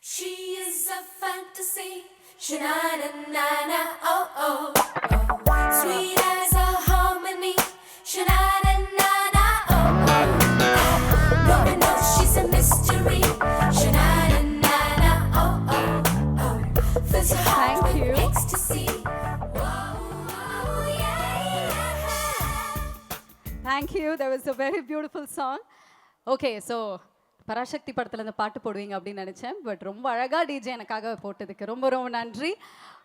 She is a fantasy, sha-na-na-na-na, oh, oh, oh. Sweet as a harmony, sha-na-na-na-na, oh, oh, oh. No one knows she's a mystery, sha-na-na-na-na, oh, oh, oh. Fills your heart Thank with you. ecstasy, whoa, whoa, yeah, yeah. Thank you. That was a very beautiful song. Okay, so Parasakthi படத்துல இந்த பாட்டு போடுவீங்க அப்படின்னு நினைச்சேன். But ரொம்ப அழகா DJ எனக்காக போட்டதுக்கு ரொம்ப ரொம்ப நன்றி.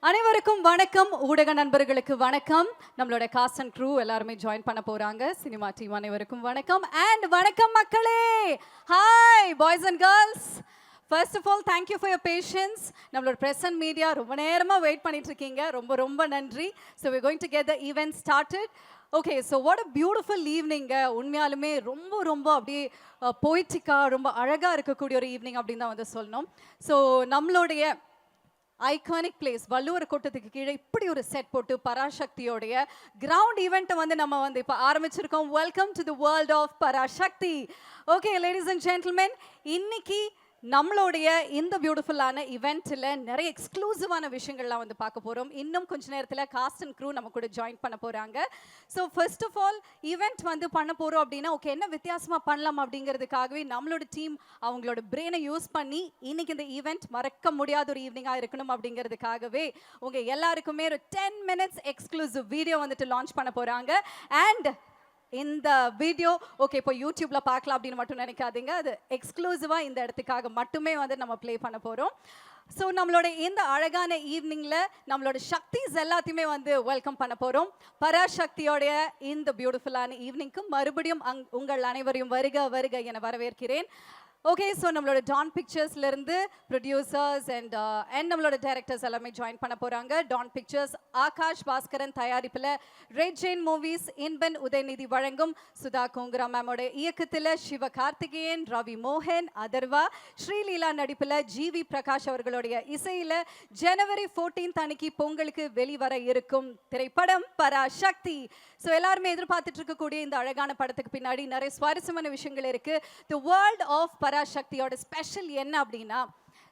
அனைவருக்கும் வணக்கம். ஊடக நண்பர்களுக்கு வணக்கம். நம்மளோட காஸ்ட் அண்ட் க்ரூ எல்லாருமே ஜாயின் பண்ண போறாங்க. சினிமா டீம் அனைவருக்கும் வணக்கம். அண்ட் வணக்கம் மக்களே. Hi boys and girls. First of all thank you for your patience. நம்மளோட ப்ரெஸ் அண்ட் மீடியா ரொம்ப நேரமாக வெயிட் பண்ணிட்டு இருக்கீங்க. ரொம்ப ரொம்ப நன்றி. So we're going to get the event started. Okay, so what a beautiful evening. உண்மையாலுமே ரொம்ப ரொம்ப அப்படியே போய்ட்டிக்காக ரொம்ப அழகாக இருக்கக்கூடிய ஒரு ஈவினிங் அப்படின்னு தான் வந்து சொல்லணும். ஸோ நம்மளுடைய ஐகானிக் பிளேஸ் வள்ளுவர் கோட்டத்துக்கு கீழே இப்படி ஒரு செட் போட்டு பராசக்தியோடைய கிரவுண்ட் ஈவெண்ட்டை வந்து நம்ம வந்து இப்போ ஆரம்பிச்சிருக்கோம். Welcome to the world of Parasakthi. Okay ladies and gentlemen, இன்னைக்கு நம்மளுடைய இந்த பியூட்டிஃபுல்லான இவெண்ட்டில் நிறைய எக்ஸ்க்ளூசிவான விஷயங்கள்லாம் வந்து பார்க்க போகிறோம். இன்னும் கொஞ்ச நேரத்தில் காஸ்ட் அண்ட் க்ரூ நம்ம கூட ஜாயின் பண்ண போகிறாங்க. So first of all event வந்து பண்ண போகிறோம் அப்படின்னா ஓகே என்ன வித்தியாசமாக பண்ணலாம் அப்படிங்கிறதுக்காகவே நம்மளோட டீம் அவங்களோட பிரெயினை யூஸ் பண்ணி இன்னைக்கு இந்த ஈவெண்ட் மறக்க முடியாத ஒரு ஈவினிங்காக இருக்கணும் அப்படிங்கிறதுக்காகவே உங்கள் எல்லாருக்குமே ஒரு 10 minutes எக்ஸ்க்ளூசிவ் வீடியோ வந்துட்டு லான்ச் பண்ண போகிறாங்க. அண்ட் இந்த வீடியோ ஓகே இப்போ யூடியூப்ல பார்க்கலாம் அப்படின்னு மட்டும் நினைக்காதீங்க. அது எக்ஸ்க்ளூசிவாக இந்த இடத்துக்காக மட்டுமே வந்து நம்ம ப்ளே பண்ண போகிறோம். ஸோ நம்மளோட இந்த அழகான ஈவினிங்கில் நம்மளோட சக்திஸ் எல்லாத்தையுமே வந்து வெல்கம் பண்ண போகிறோம். பராசக்தியோடைய இந்த பியூட்டிஃபுல்லான ஈவினிங்க்கு மறுபடியும் உங்கள் அனைவரையும் வருக வருக என வரவேற்கிறேன். ஓகே, ஸோ நம்மளோட டான் பிக்சர்ஸ்லேருந்து ப்ரொடியூசர்ஸ் அண்ட் நம்மளோட டைரக்டர்ஸ் எல்லாமே ஜாயின் பண்ண போகிறாங்க. டான் பிக்சர்ஸ் ஆகாஷ் பாஸ்கரன் தயாரிப்பில் ரெட் ஜெயின் மூவிஸ் இன்பன் உதயநிதி வழங்கும் சுதா கோங்கரா மேமோட இயக்கத்தில் சிவ கார்த்திகேயன், ரவி மோகன், அதர்வா, ஸ்ரீலீலா நடிப்பில் ஜிவி பிரகாஷ் அவர்களுடைய இசையில் ஜனவரி 14 அன்னைக்கு பொங்கலுக்கு வெளிவர இருக்கும் திரைப்படம் பராசக்தி. ஸோ எல்லாருமே எதிர்பார்த்துட்டு இருக்கக்கூடிய இந்த அழகான படத்துக்கு பின்னாடி நிறைய சுவாரஸ்யமான விஷயங்கள் இருக்கு. தி வேர்ல்ட் ஆஃப் பராசக்தியோட ஸ்பெஷல் என்ன அப்படின்னா,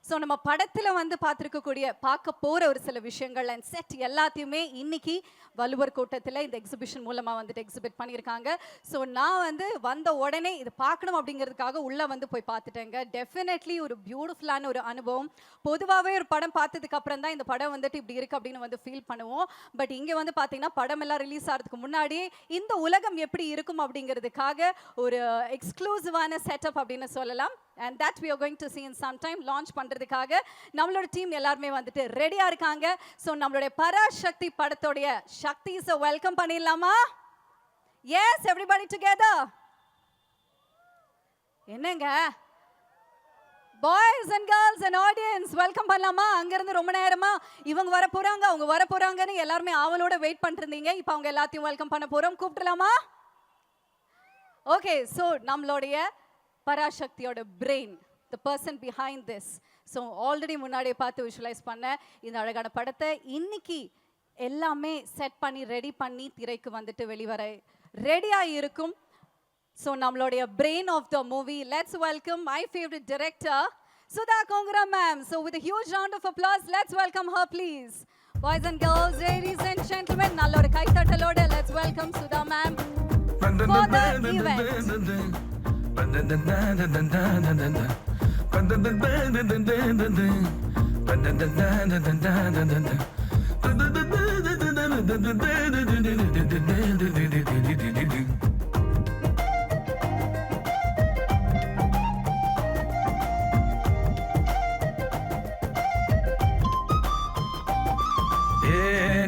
ஸோ நம்ம படத்தில் வந்து பார்க்க போகிற ஒரு சில விஷயங்கள் அண்ட் செட் எல்லாத்தையுமே இன்னைக்கு வள்ளுவர் கோட்டத்தில் இந்த எக்ஸிபிஷன் மூலமாக வந்துட்டு எக்ஸிபிட் பண்ணியிருக்காங்க. ஸோ நான் வந்து வந்த உடனே இது பார்க்கணும் அப்படிங்கிறதுக்காக உள்ளே வந்து போய் பார்த்துட்டேங்க. டெஃபினெட்லி ஒரு பியூட்டிஃபுல்லான ஒரு அனுபவம். பொதுவாகவே ஒரு படம் பார்த்ததுக்கு அப்புறம் தான் இந்த படம் வந்துட்டு இப்படி இருக்குது அப்படின்னு வந்து ஃபீல் பண்ணுவோம். பட் இங்கே வந்து பார்த்தீங்கன்னா படம் எல்லாம் ரிலீஸ் ஆகிறதுக்கு முன்னாடியே இந்த உலகம் எப்படி இருக்கும் அப்படிங்கிறதுக்காக ஒரு எக்ஸ்க்ளூசிவான செட்டப் அப்படின்னு சொல்லலாம். And that we are going to see in some time. Launch பண்றதுக்காக நம்மளோட டீம் எல்லாருமே வந்துட்டு ரெடியா இருக்காங்க. ஸோ நம்மளோட பராசக்தி படத்தோடைய சக்திஸை வெல்கம் பண்ணிடலாமா? Yes, everybody together. என்னங்க boys and girls and audience welcome பண்ணலாமா? அங்கிருந்து ரொம்ப நேரமா இவங்க வர போறாங்க அவங்க வர போறாங்கன்னு எல்லாருமே ஆவலோட வெயிட் பண்ணிட்டு இருந்தீங்க. இப்போ அவங்க எல்லாத்தையும் வெல்கம் பண்ண போறோம். கூப்பிடலாமா? ஓகே, ஸோ நம்மளுடைய பராசக்தியோட brain, the person behind this. So already முன்னாடியே பார்த்து விஷுவலைஸ் பண்ண இந்த அழகான படத்தை இன்னைக்கு எல்லாமே செட் பண்ணி ரெடி பண்ணி திரைக்கு வந்துட்டு வெளிவர ரெடியாக இருக்கும். ஸோ நம்மளுடைய brain of the movie, let's welcome my favourite director Sudha Kongara ma'am. So with huge round of applause let's welcome her please. Boys and girls, ladies and gentlemen, நல்ல ஒரு கைத்தட்டலோட let's welcome Sudha ma'am for the event.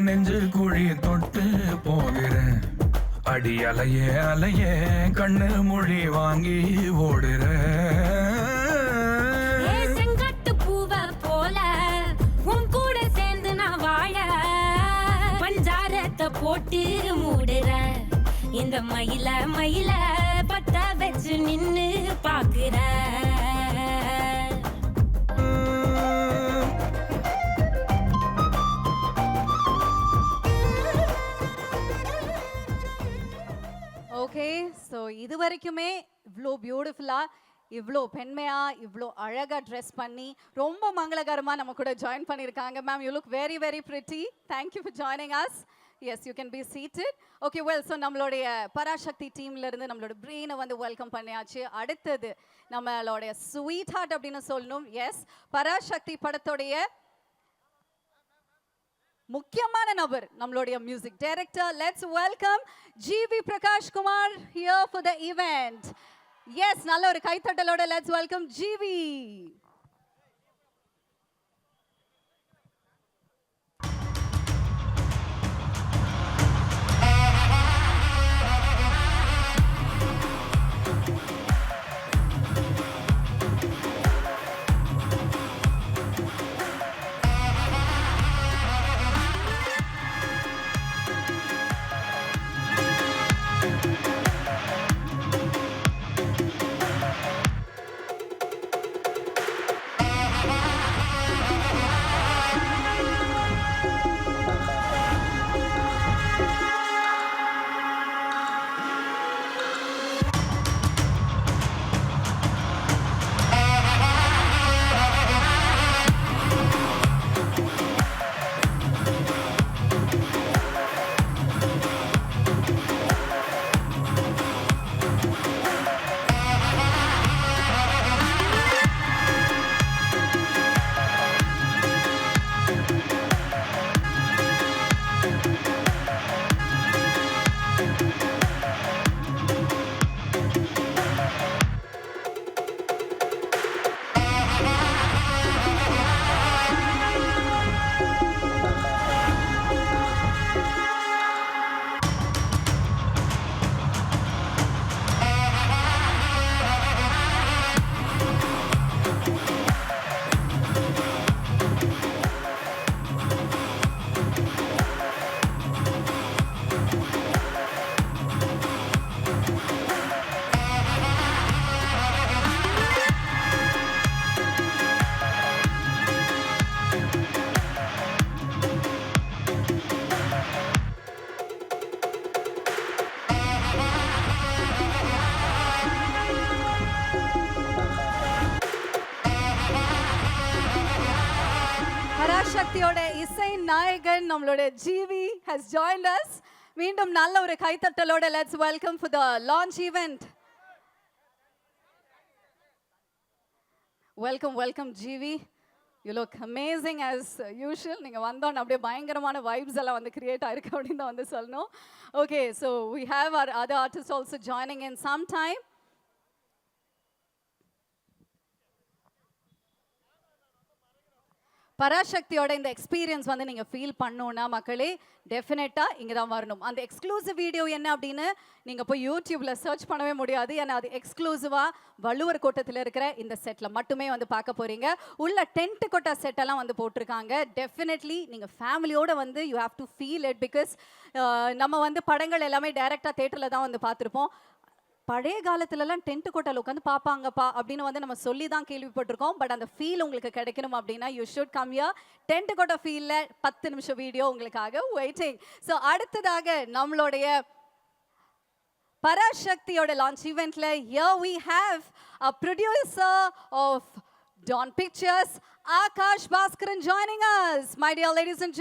நெஞ்சு குழி தொட்டு போகிறேன், அடி அலையே அலையே கண்ணு மொழி வாங்கி ஓடுற செங்கட்டு பூவ போல உன் கூட சேர்ந்து நான் வாழ பஞ்சாரத்தை போட்டு மூடுற இந்த மயில மயில பத்த வச்சு நின்னு பாக்குற. ஓகே, ஸோ இது வரைக்குமே இவ்வளோ பியூட்டிஃபுல்லாக இவ்வளோ பெண்மையா இவ்வளோ அழகா ட்ரெஸ் பண்ணி ரொம்ப மங்களகரமா நம்ம கூட ஜாயின் பண்ணியிருக்காங்க. Ma'am, you look very very pretty. Thank you for joining us. Yes, you can be seated. Okay, well, so நம்மளுடைய பராசக்தி டீம்ல இருந்து நம்மளோட பிரெயினை வந்து வெல்கம் பண்ணியாச்சு. அடுத்தது நம்மளுடைய ஸ்வீட் ஹார்ட் அப்படின்னு சொல்லணும். எஸ், பராசக்தி படத்துடைய முக்கியமான நபர் நம்மளுடைய music director. Let's welcome GV Prakash Kumar here for the event. Yes, நல்ல ஒரு கைத்தட்டலோட லெட்ஸ் வெல்கம் ஜிவி. பராசக்தியோட இசை நாயகன் நம்மளோட ஜிவி has joined us. மீண்டும் நல்ல ஒரு கைத்தட்டலோட let's welcome for the launch event. Welcome GV. You look amazing as usual. நீங்க வந்தோன்னு அப்படியே பயங்கரமான vibes எல்லாம் வந்து கிரியேட் ஆயிருக்கு அப்படின்னு தான் வந்து சொல்லணும். Okay, so we have our other artists also joining in some time. பராசக்தியோட இந்த எக்ஸ்பீரியன்ஸ் வந்து நீங்கள் ஃபீல் பண்ணணுன்னா மக்களே டெஃபினட்டாக இங்கே தான் வரணும். அந்த எக்ஸ்க்ளூசிவ் வீடியோ என்ன அப்படின்னு நீங்கள் போய் யூடியூப்பில் சர்ச் பண்ணவே முடியாது. ஏன்னா அது எக்ஸ்க்ளூசிவாக வள்ளுவர் கோட்டத்தில் இருக்கிற இந்த செட்டில் மட்டுமே வந்து பார்க்க போகிறீங்க. உள்ள டென்ட் கொட்டா செட்டெல்லாம் வந்து போட்டிருக்காங்க. டெஃபினெட்லி நீங்கள் ஃபேமிலியோடு வந்து you have to feel it. Because நம்ம வந்து படங்கள் எல்லாமே டைரெக்டாக தேட்டரில் தான் வந்து பார்த்துருப்போம். பழைய காலத்துலலாம் டென்ட் கோட்டால் உட்காந்து பார்ப்பாங்கப்பா அப்படின்னு வந்து நம்ம சொல்லி தான் கேள்விப்பட்டிருக்கோம். பட் அந்த ஃபீல் உங்களுக்கு கிடைக்கணும் அப்படின்னா you should come here. Tent கோட்டா ஃபீலில் 10 நிமிஷம் வீடியோ உங்களுக்காக வெயிட்டிங். ஸோ அடுத்ததாக நம்மளுடைய பராசக்தியோட லான்ச் ஈவெண்ட்ல here we have a producer of Dawn Pictures, Akash Bhaskaran joining us. My dear ladies and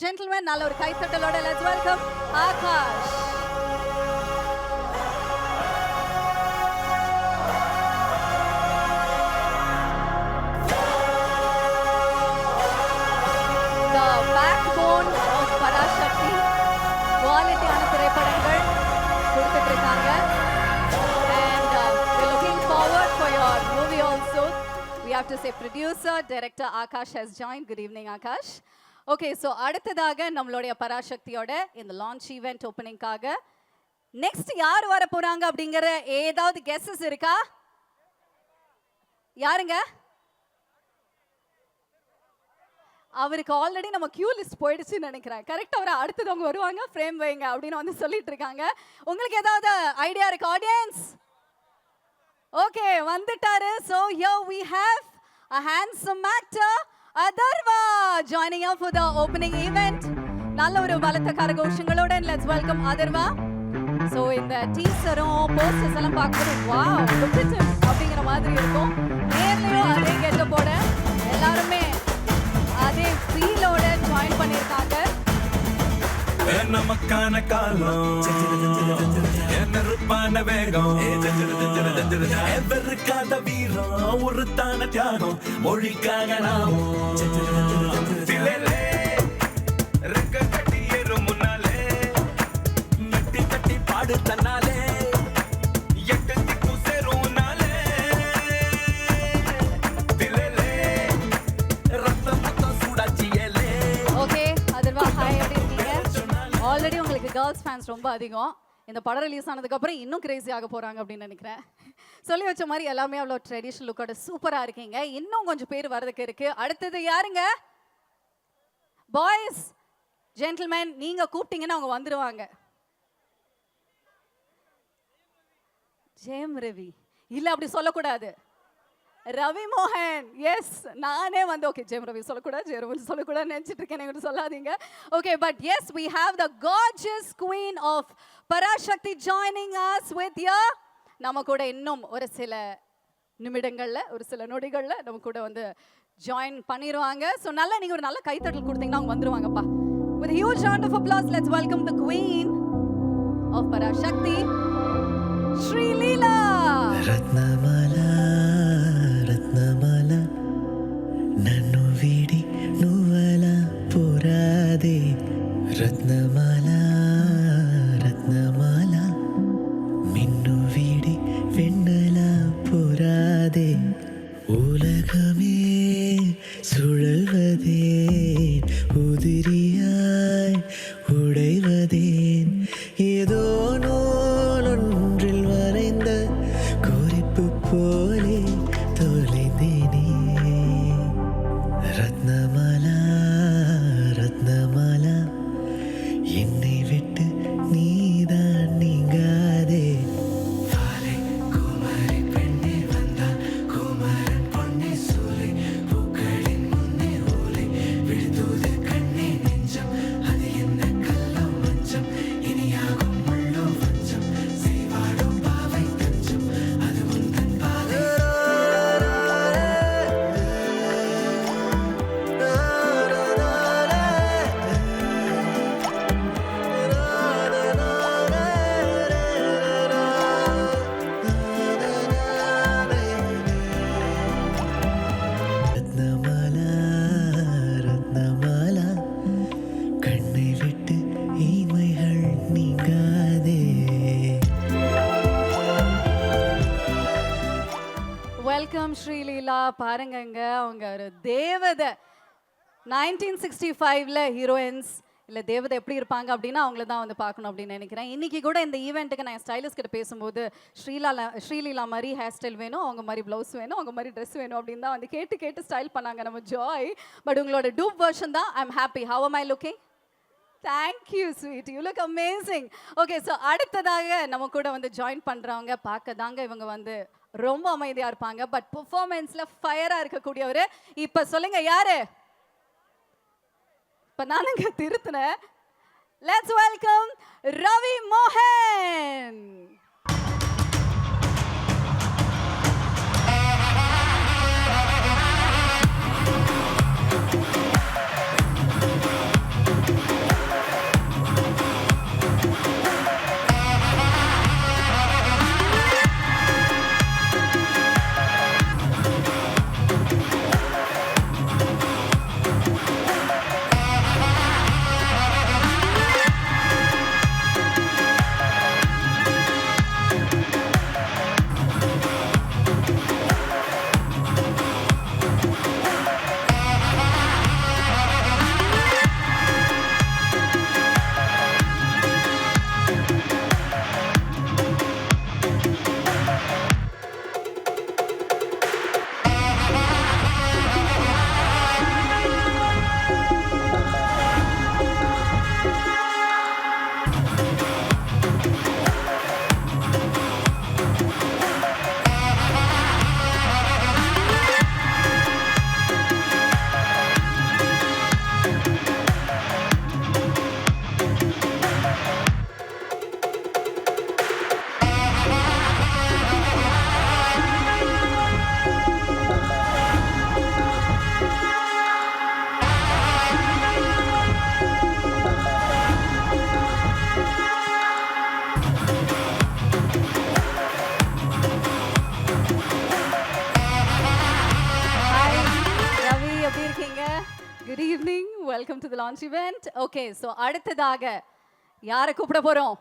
gentlemen, நல்ல ஒரு கைத்தட்டலோட let's welcome Akash. குவாலிட்டியான திரைப்படங்கள் கொடுத்துட்டு இருக்காங்க. And we're looking forward for your movie also. We have to say producer, director Akash has joined. Good evening, Akash. Okay, so அடுத்ததாக நம்மளுடைய பராசக்தியோட இந்த லான்ச் ஈவென்ட் ஓப்பனிங்காக நெக்ஸ்ட் யார் வர போறாங்க அப்படிங்கிற ஏதாவது கெஸ்ஸஸ் இருக்கா? யாருங்க? அவருக்கு ஆல்ரெடி நம்ம கியூ லிஸ்ட் போயிடுச்சுன்னு நினைக்கிறேன். கரெக்டாக அவர் அடுத்தவங்க வருவாங்க, ஃப்ரேம் வைங்க அப்படின்னு வந்து சொல்லிட்டு இருக்காங்க. உங்களுக்கு ஏதாவது ஐடியா இருக்கு ஆடியன்ஸ்? ஓகே, வந்துட்டாரு. So here we have a handsome actor Atharva joining us for the opening event. நல்ல ஒரு பலத்த கரகோஷங்களோட let's welcome Atharva. ஸோ இந்த டீசரும் போஸ்டர்ஸ் எல்லாம் பார்க்கும்போது wow look at him அப்படிங்கிற மாதிரி இருக்கும். நேர்லயும் அதே கெட்டப்போட எல்லாருமே அதே ஃபீலோட ஜாயின் பண்ணியிருக்காங்க. நமக்கான காலம் நெருப்பான வேகம் எவருக்காத வீரம் ஒருத்தான தியாகம் மொழிக்காக நாமும் ரெக்க கட்டி ஏறும் முன்னாலே நட்டி கட்டி பாடு தன்னாலே எட்டு திக்கு சேரும் நாளே திலே ரத்தம் மொத்தம் சூடாச்சியலே. ஓகே அதர்வா ஹாய், எப்படி இருக்கீங்க? ஆல்ரெடி உங்களுக்கு கேர்ள்ஸ் ஃபேன்ஸ் ரொம்ப அதிகம். இந்த படம் ரிலீஸ் ஆனதுக்கப்புறம் இன்னும் கிரேசி ஆக போகிறாங்க அப்படின்னு நினைக்கிறேன். சொல்லி வச்ச மாதிரி எல்லாமே அவ்வளோ ட்ரெடிஷ்னல் லுக்கோட சூப்பராக இருக்கீங்க. இன்னும் கொஞ்சம் பேர் வரதுக்கு இருக்கு. அடுத்தது யாருங்க? பாய்ஸ் ஜென்டில்மேன், நீங்கள் கூப்பிட்டீங்கன்னா அவங்க வந்துடுவாங்க. ஜெயம் ரவி இல்லை, அப்படி சொல்லக்கூடாது. ரவி மோகன், எஸ் நானே வந்து ஓகே ஜெயம் ரவி சொல்லக்கூடாது, ஜெயம் ரவி சொல்லக்கூடாது நினச்சிட்டு இருக்கேன், என்கிட்ட சொல்லாதீங்க. Okay but yes we have the gorgeous queen of Parasakthi joining us with you. நம்ம கூட இன்னும் ஒரு சில நிமிடங்கள்ல ஒரு சில நொடிகள்ல நம்ம கூட வந்து ஜாயின் பண்ணிடுவாங்க. ஸோ நல்லா நீங்கள் ஒரு நல்ல கைத்தட்டல் கொடுத்தீங்கன்னா அவங்க வந்துருவாங்கப்பா. With a huge round of applause, let's welcome the queen of Parasakthi, Sri Leela. Ratnamala Ratnamala నన్ను వీడి నువ్వలా పోరాదే రత్నమాలా రత్నమాలా మిన్ను వీడి వెన్నెలా போராதே உலகமே சுழல்வதேன் உதிரியாய் உடைவதேன் ஏதோ நூலொன்றில் வரைந்த குறிப்பு போலே தொலைந்தேனே ரத்னமாலா ரத்னமாலா என்னை விட்டு நீதான் நீங்காதே பாலை குமரி பெண்ணே வந்தால் குமரன் பொன்னே சூலை பூக்களின் முன்னே ஓலை விழுந்தூது கண்ணே நெஞ்சம் அது என்ன கல்லோ மஞ்சம் இனியாகும் முள்ளோ வஞ்சம் செய்வாடும் பாவை தஞ்சம் அது உந்தன் பாதை ரத்னமாலா ரத்னமாலா கண்ணை விட்டு இமைகள் நீங்காதே. வெல்கம் ஸ்ரீலீலா. பாருங்கங்க, அவங்க ஒரு தேவதை. 1965ல ஹீரோயின்ஸ் இல்லை தேவதை எப்படி இருப்பாங்க அப்படின்னா அவங்கள தான் வந்து பார்க்கணும் அப்படின்னு நினைக்கிறேன். இன்றைக்கி கூட இந்த ஈவெண்ட்டுக்கு நான் ஸ்டைலிஸ்ட் கிட்ட பேசும்போது ஸ்ரீலீலா மாதிரி ஹேர் ஸ்டைல் வேணும், அவங்க மாதிரி ப்ளவுஸ் வேணும், அவங்க மாதிரி ட்ரெஸ் வேணும் அப்படின்னு தான் வந்து கேட்டு கேட்டு ஸ்டைல் பண்ணாங்க நம்ம ஜாய். பட் உங்களோட டூப் வெர்ஷன் தான். I am happy. How am I looking? Thank you, sweet. You look amazing. Okay, so அடுத்ததாக நம்ம கூட வந்து ஜாயின் பண்ணுறவங்க பார்க்க தாங்க இவங்க வந்து ரொம்ப அமைதியாக இருப்பாங்க. பட் பெர்ஃபார்மன்ஸில் ஃபயராக இருக்கக்கூடியவர். இப்போ சொல்லுங்க யாரு? இப்போ நானுங்க திருத்தினேன். லெட்ஸ் வெல்கம் ரவி மோகன். Welcome to the launch event. Okay, so அடுத்ததாக யாரை கூப்பிட போறோம்?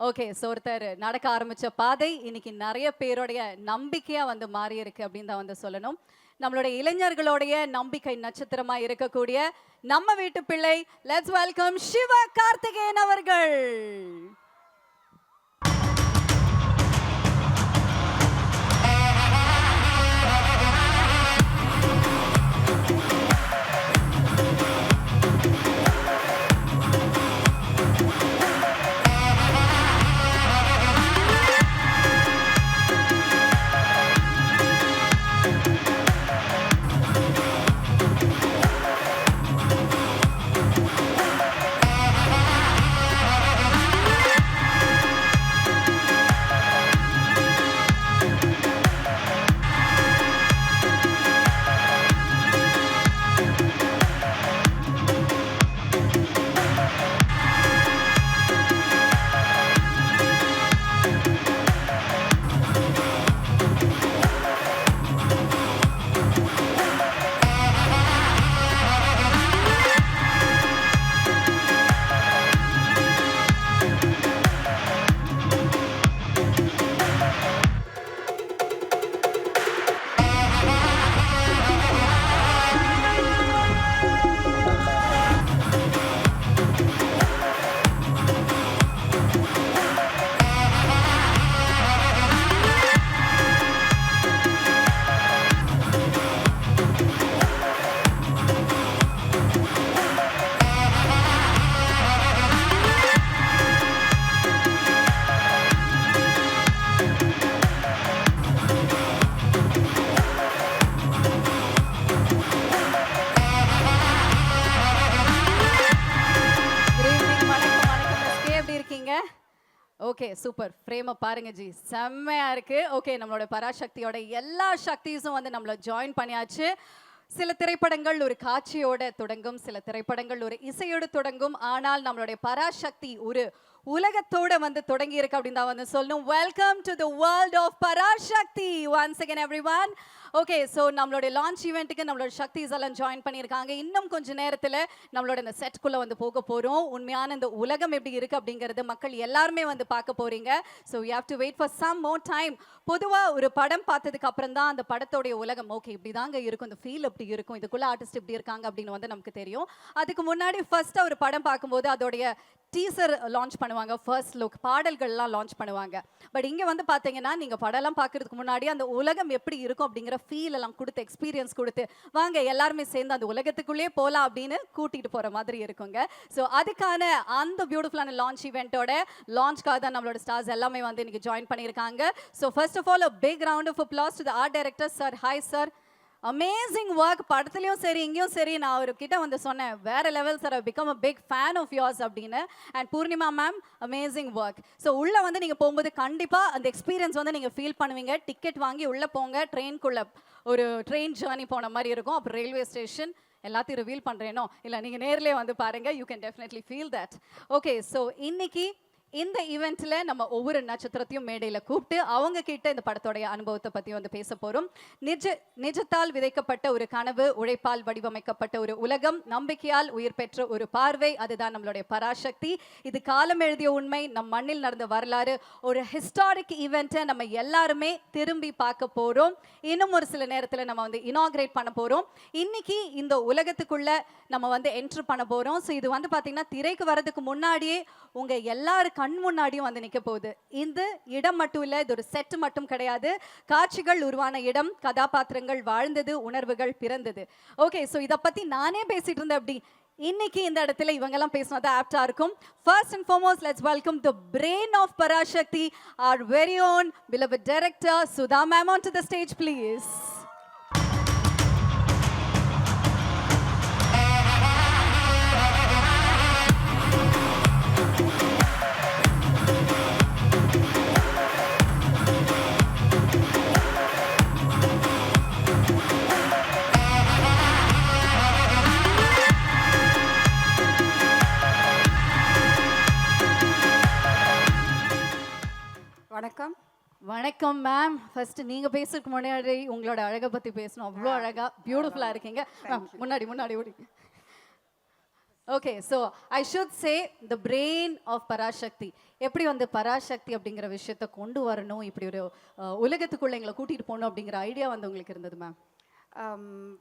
ஓகே, ஸோ ஒருத்தர் நடக்க ஆரம்பிச்ச பாதை இன்னைக்கு நிறைய பேருடைய நம்பிக்கையா வந்து மாறி இருக்கு அப்படின்னு தான் வந்து சொல்லணும். நம்மளுடைய இளைஞர்களுடைய நம்பிக்கை நட்சத்திரமா இருக்கக்கூடிய நம்ம வீட்டு பிள்ளை, லெட்ஸ் வெல்கம் சிவ கார்த்திகேயன் அவர்கள். Okay, super. ஃப்ரேமை பாருங்க ஜி, செம்மையா இருக்கு. ஓகே, நம்மளோட பராசக்தியோட எல்லா சக்திஸும் வந்து நம்மள ஜாயின் பண்ணியாச்சு. சில திரைப்படங்கள் ஒரு காட்சியோட தொடங்கும், சில திரைப்படங்கள் ஒரு இசையோடு தொடங்கும். ஆனால் நம்மளுடைய பராசக்தி ஒரு உலகத்தோட வந்து தொடங்கி இருக்கு அப்படின்னு தான் வந்து சொல்லணும். Welcome to the world of Parasakthi once again everyone. Okay, so நம்மளோட லான்ச் ஈவெண்ட்டுக்கு நம்மளோட சக்திஸ் எல்லாம் ஜாயின் பண்ணியிருக்காங்க. இன்னும் கொஞ்சம் நேரத்தில் நம்மளோட இந்த செட்குள்ளே வந்து போக போகிறோம். உண்மையான இந்த உலகம் எப்படி இருக்குது அப்படிங்கிறது மக்கள் எல்லாருமே வந்து பார்க்க போகிறீங்க. So you have to wait for some more time. பொதுவாக ஒரு படம் பார்த்ததுக்கு அப்புறம் தான் அந்த படத்தோடைய உலகம் ஓகே இப்படி தாங்க இருக்கும், இந்த ஃபீல் எப்படி இருக்கும், இதுக்குள்ளே ஆர்டிஸ்ட் இப்படி இருக்காங்க அப்படின்னு வந்து நமக்கு தெரியும். அதுக்கு முன்னாடி ஃபர்ஸ்ட்டாக ஒரு படம் பார்க்கும்போது அதோடைய டீசர் லான்ச் பண்ணுவாங்க, ஃபர்ஸ்ட் லுக் பாடல்கள்லாம் லான்ச் பண்ணுவாங்க. பட் இங்கே வந்து பார்த்தீங்கன்னா நீங்கள் படம்லாம் பார்க்கறதுக்கு முன்னாடி அந்த உலகம் எப்படி இருக்கும் அப்படிங்கிற ஃபீல் எல்லாம் கொடுத்து, எக்ஸ்பீரியன்ஸ் கொடுத்து, வாங்க எல்லாருமே சேர்ந்து அந்த உலகத்துக்குள்ளேயே போகலாம் அப்படின்னு கூட்டிகிட்டு போகிற மாதிரி இருக்குங்க. ஸோ அதுக்கான அந்த பியூட்டிஃபுல்லான லான்ச் ஈவெண்ட்டோட லான்ச்காக தான் நம்மளோட ஸ்டார்ஸ் எல்லாமே வந்து இன்னைக்கு ஜாயின் பண்ணியிருக்காங்க. So first of all, a big round of applause to the art director sir. Hi sir, amazing work. படத்துலையும் சரி இங்கேயும் சரி நான் அவர்கிட்ட வந்து சொன்னேன், வேற level sir, become a big fan of yours அப்படின்னு. And Poornima ma'am, amazing work. So உள்ளே வந்து நீங்கள் போகும்போது கண்டிப்பாக அந்த எக்ஸ்பீரியன்ஸ் வந்து நீங்கள் ஃபீல் பண்ணுவீங்க. டிக்கெட் வாங்கி உள்ளே போங்க, ட்ரெயின்குள்ளே ஒரு ட்ரெயின் ஜேர்னி போன மாதிரி இருக்கும். அப்புறம் ரயில்வே ஸ்டேஷன் எல்லாத்தையும் ரிவீல் பண்ணுறேனோ இல்லை, நீங்கள் நேர்லேயே வந்து பாருங்கள், you can definitely feel that. Okay, so இன்னைக்கு இந்த ஈவெண்ட்ல நம்ம ஒவ்வொரு நட்சத்திரத்தையும் மேடையில் கூப்பிட்டு அவங்க கிட்ட இந்த படத்தோடைய அனுபவத்தை பற்றி வந்து பேச போகிறோம். நிஜத்தால் விதைக்கப்பட்ட ஒரு கனவு, உழைப்பால் வடிவமைக்கப்பட்ட ஒரு உலகம், நம்பிக்கையால் உயிர் பெற்ற ஒரு பார்வை, அதுதான் நம்மளுடைய பராசக்தி. இது காலம் எழுதிய உண்மை, நம் மண்ணில் நடந்த வரலாறு, ஒரு ஹிஸ்டாரிக் ஈவெண்ட்டை நம்ம எல்லாருமே திரும்பி பார்க்க போகிறோம். இன்னும் ஒரு சில நேரத்தில் நம்ம வந்து இனாகிரேட் பண்ண போகிறோம். இன்னைக்கு இந்த உலகத்துக்குள்ள நம்ம வந்து என்ட்ரு பண்ண போகிறோம். ஸோ இது வந்து பார்த்தீங்கன்னா திரைக்கு வர்றதுக்கு முன்னாடியே உங்கள் எல்லாருக்கும் கண் முன்னாடியும் வந்து நிற்க போகுது. இந்த இடம் மட்டும் இல்லை, இது ஒரு செட் மட்டும் கிடையாது. காட்சிகள் உருவான இடம், கதாபாத்திரங்கள் வாழ்ந்தது, உணர்வுகள் பிறந்தது. ஓகே, ஸோ இதை பற்றி நானே பேசிட்டு இருந்தேன். அப்படி இன்னைக்கு இந்த இடத்துல இவங்கெல்லாம் பேசினது ஆப்டா இருக்கும். First and foremost, let's welcome the brain of Parasakthi, our very own beloved director Sudha ma'am onto the stage please. வணக்கம். வணக்கம் மேம். ஃபர்ஸ்ட் நீங்க பேசுறதுக்கு முன்னாடி உங்களோட அழகை பத்தி பேசணும். அவ்வளோ அழகா பியூட்டிஃபுல்லா இருக்கீங்க. மேம் முன்னாடி ஓடி. Okay, so I should say the brain of Parasakthi. எப்படி வந்து பராசக்தி அப்படிங்கிற விஷயத்தை கொண்டு வரணும், இப்படி ஒரு உலகத்துக்குள்ள எங்களை கூட்டிட்டு போகணும் அப்படிங்கிற ஐடியா வந்து உங்களுக்கு இருந்தது மேம்?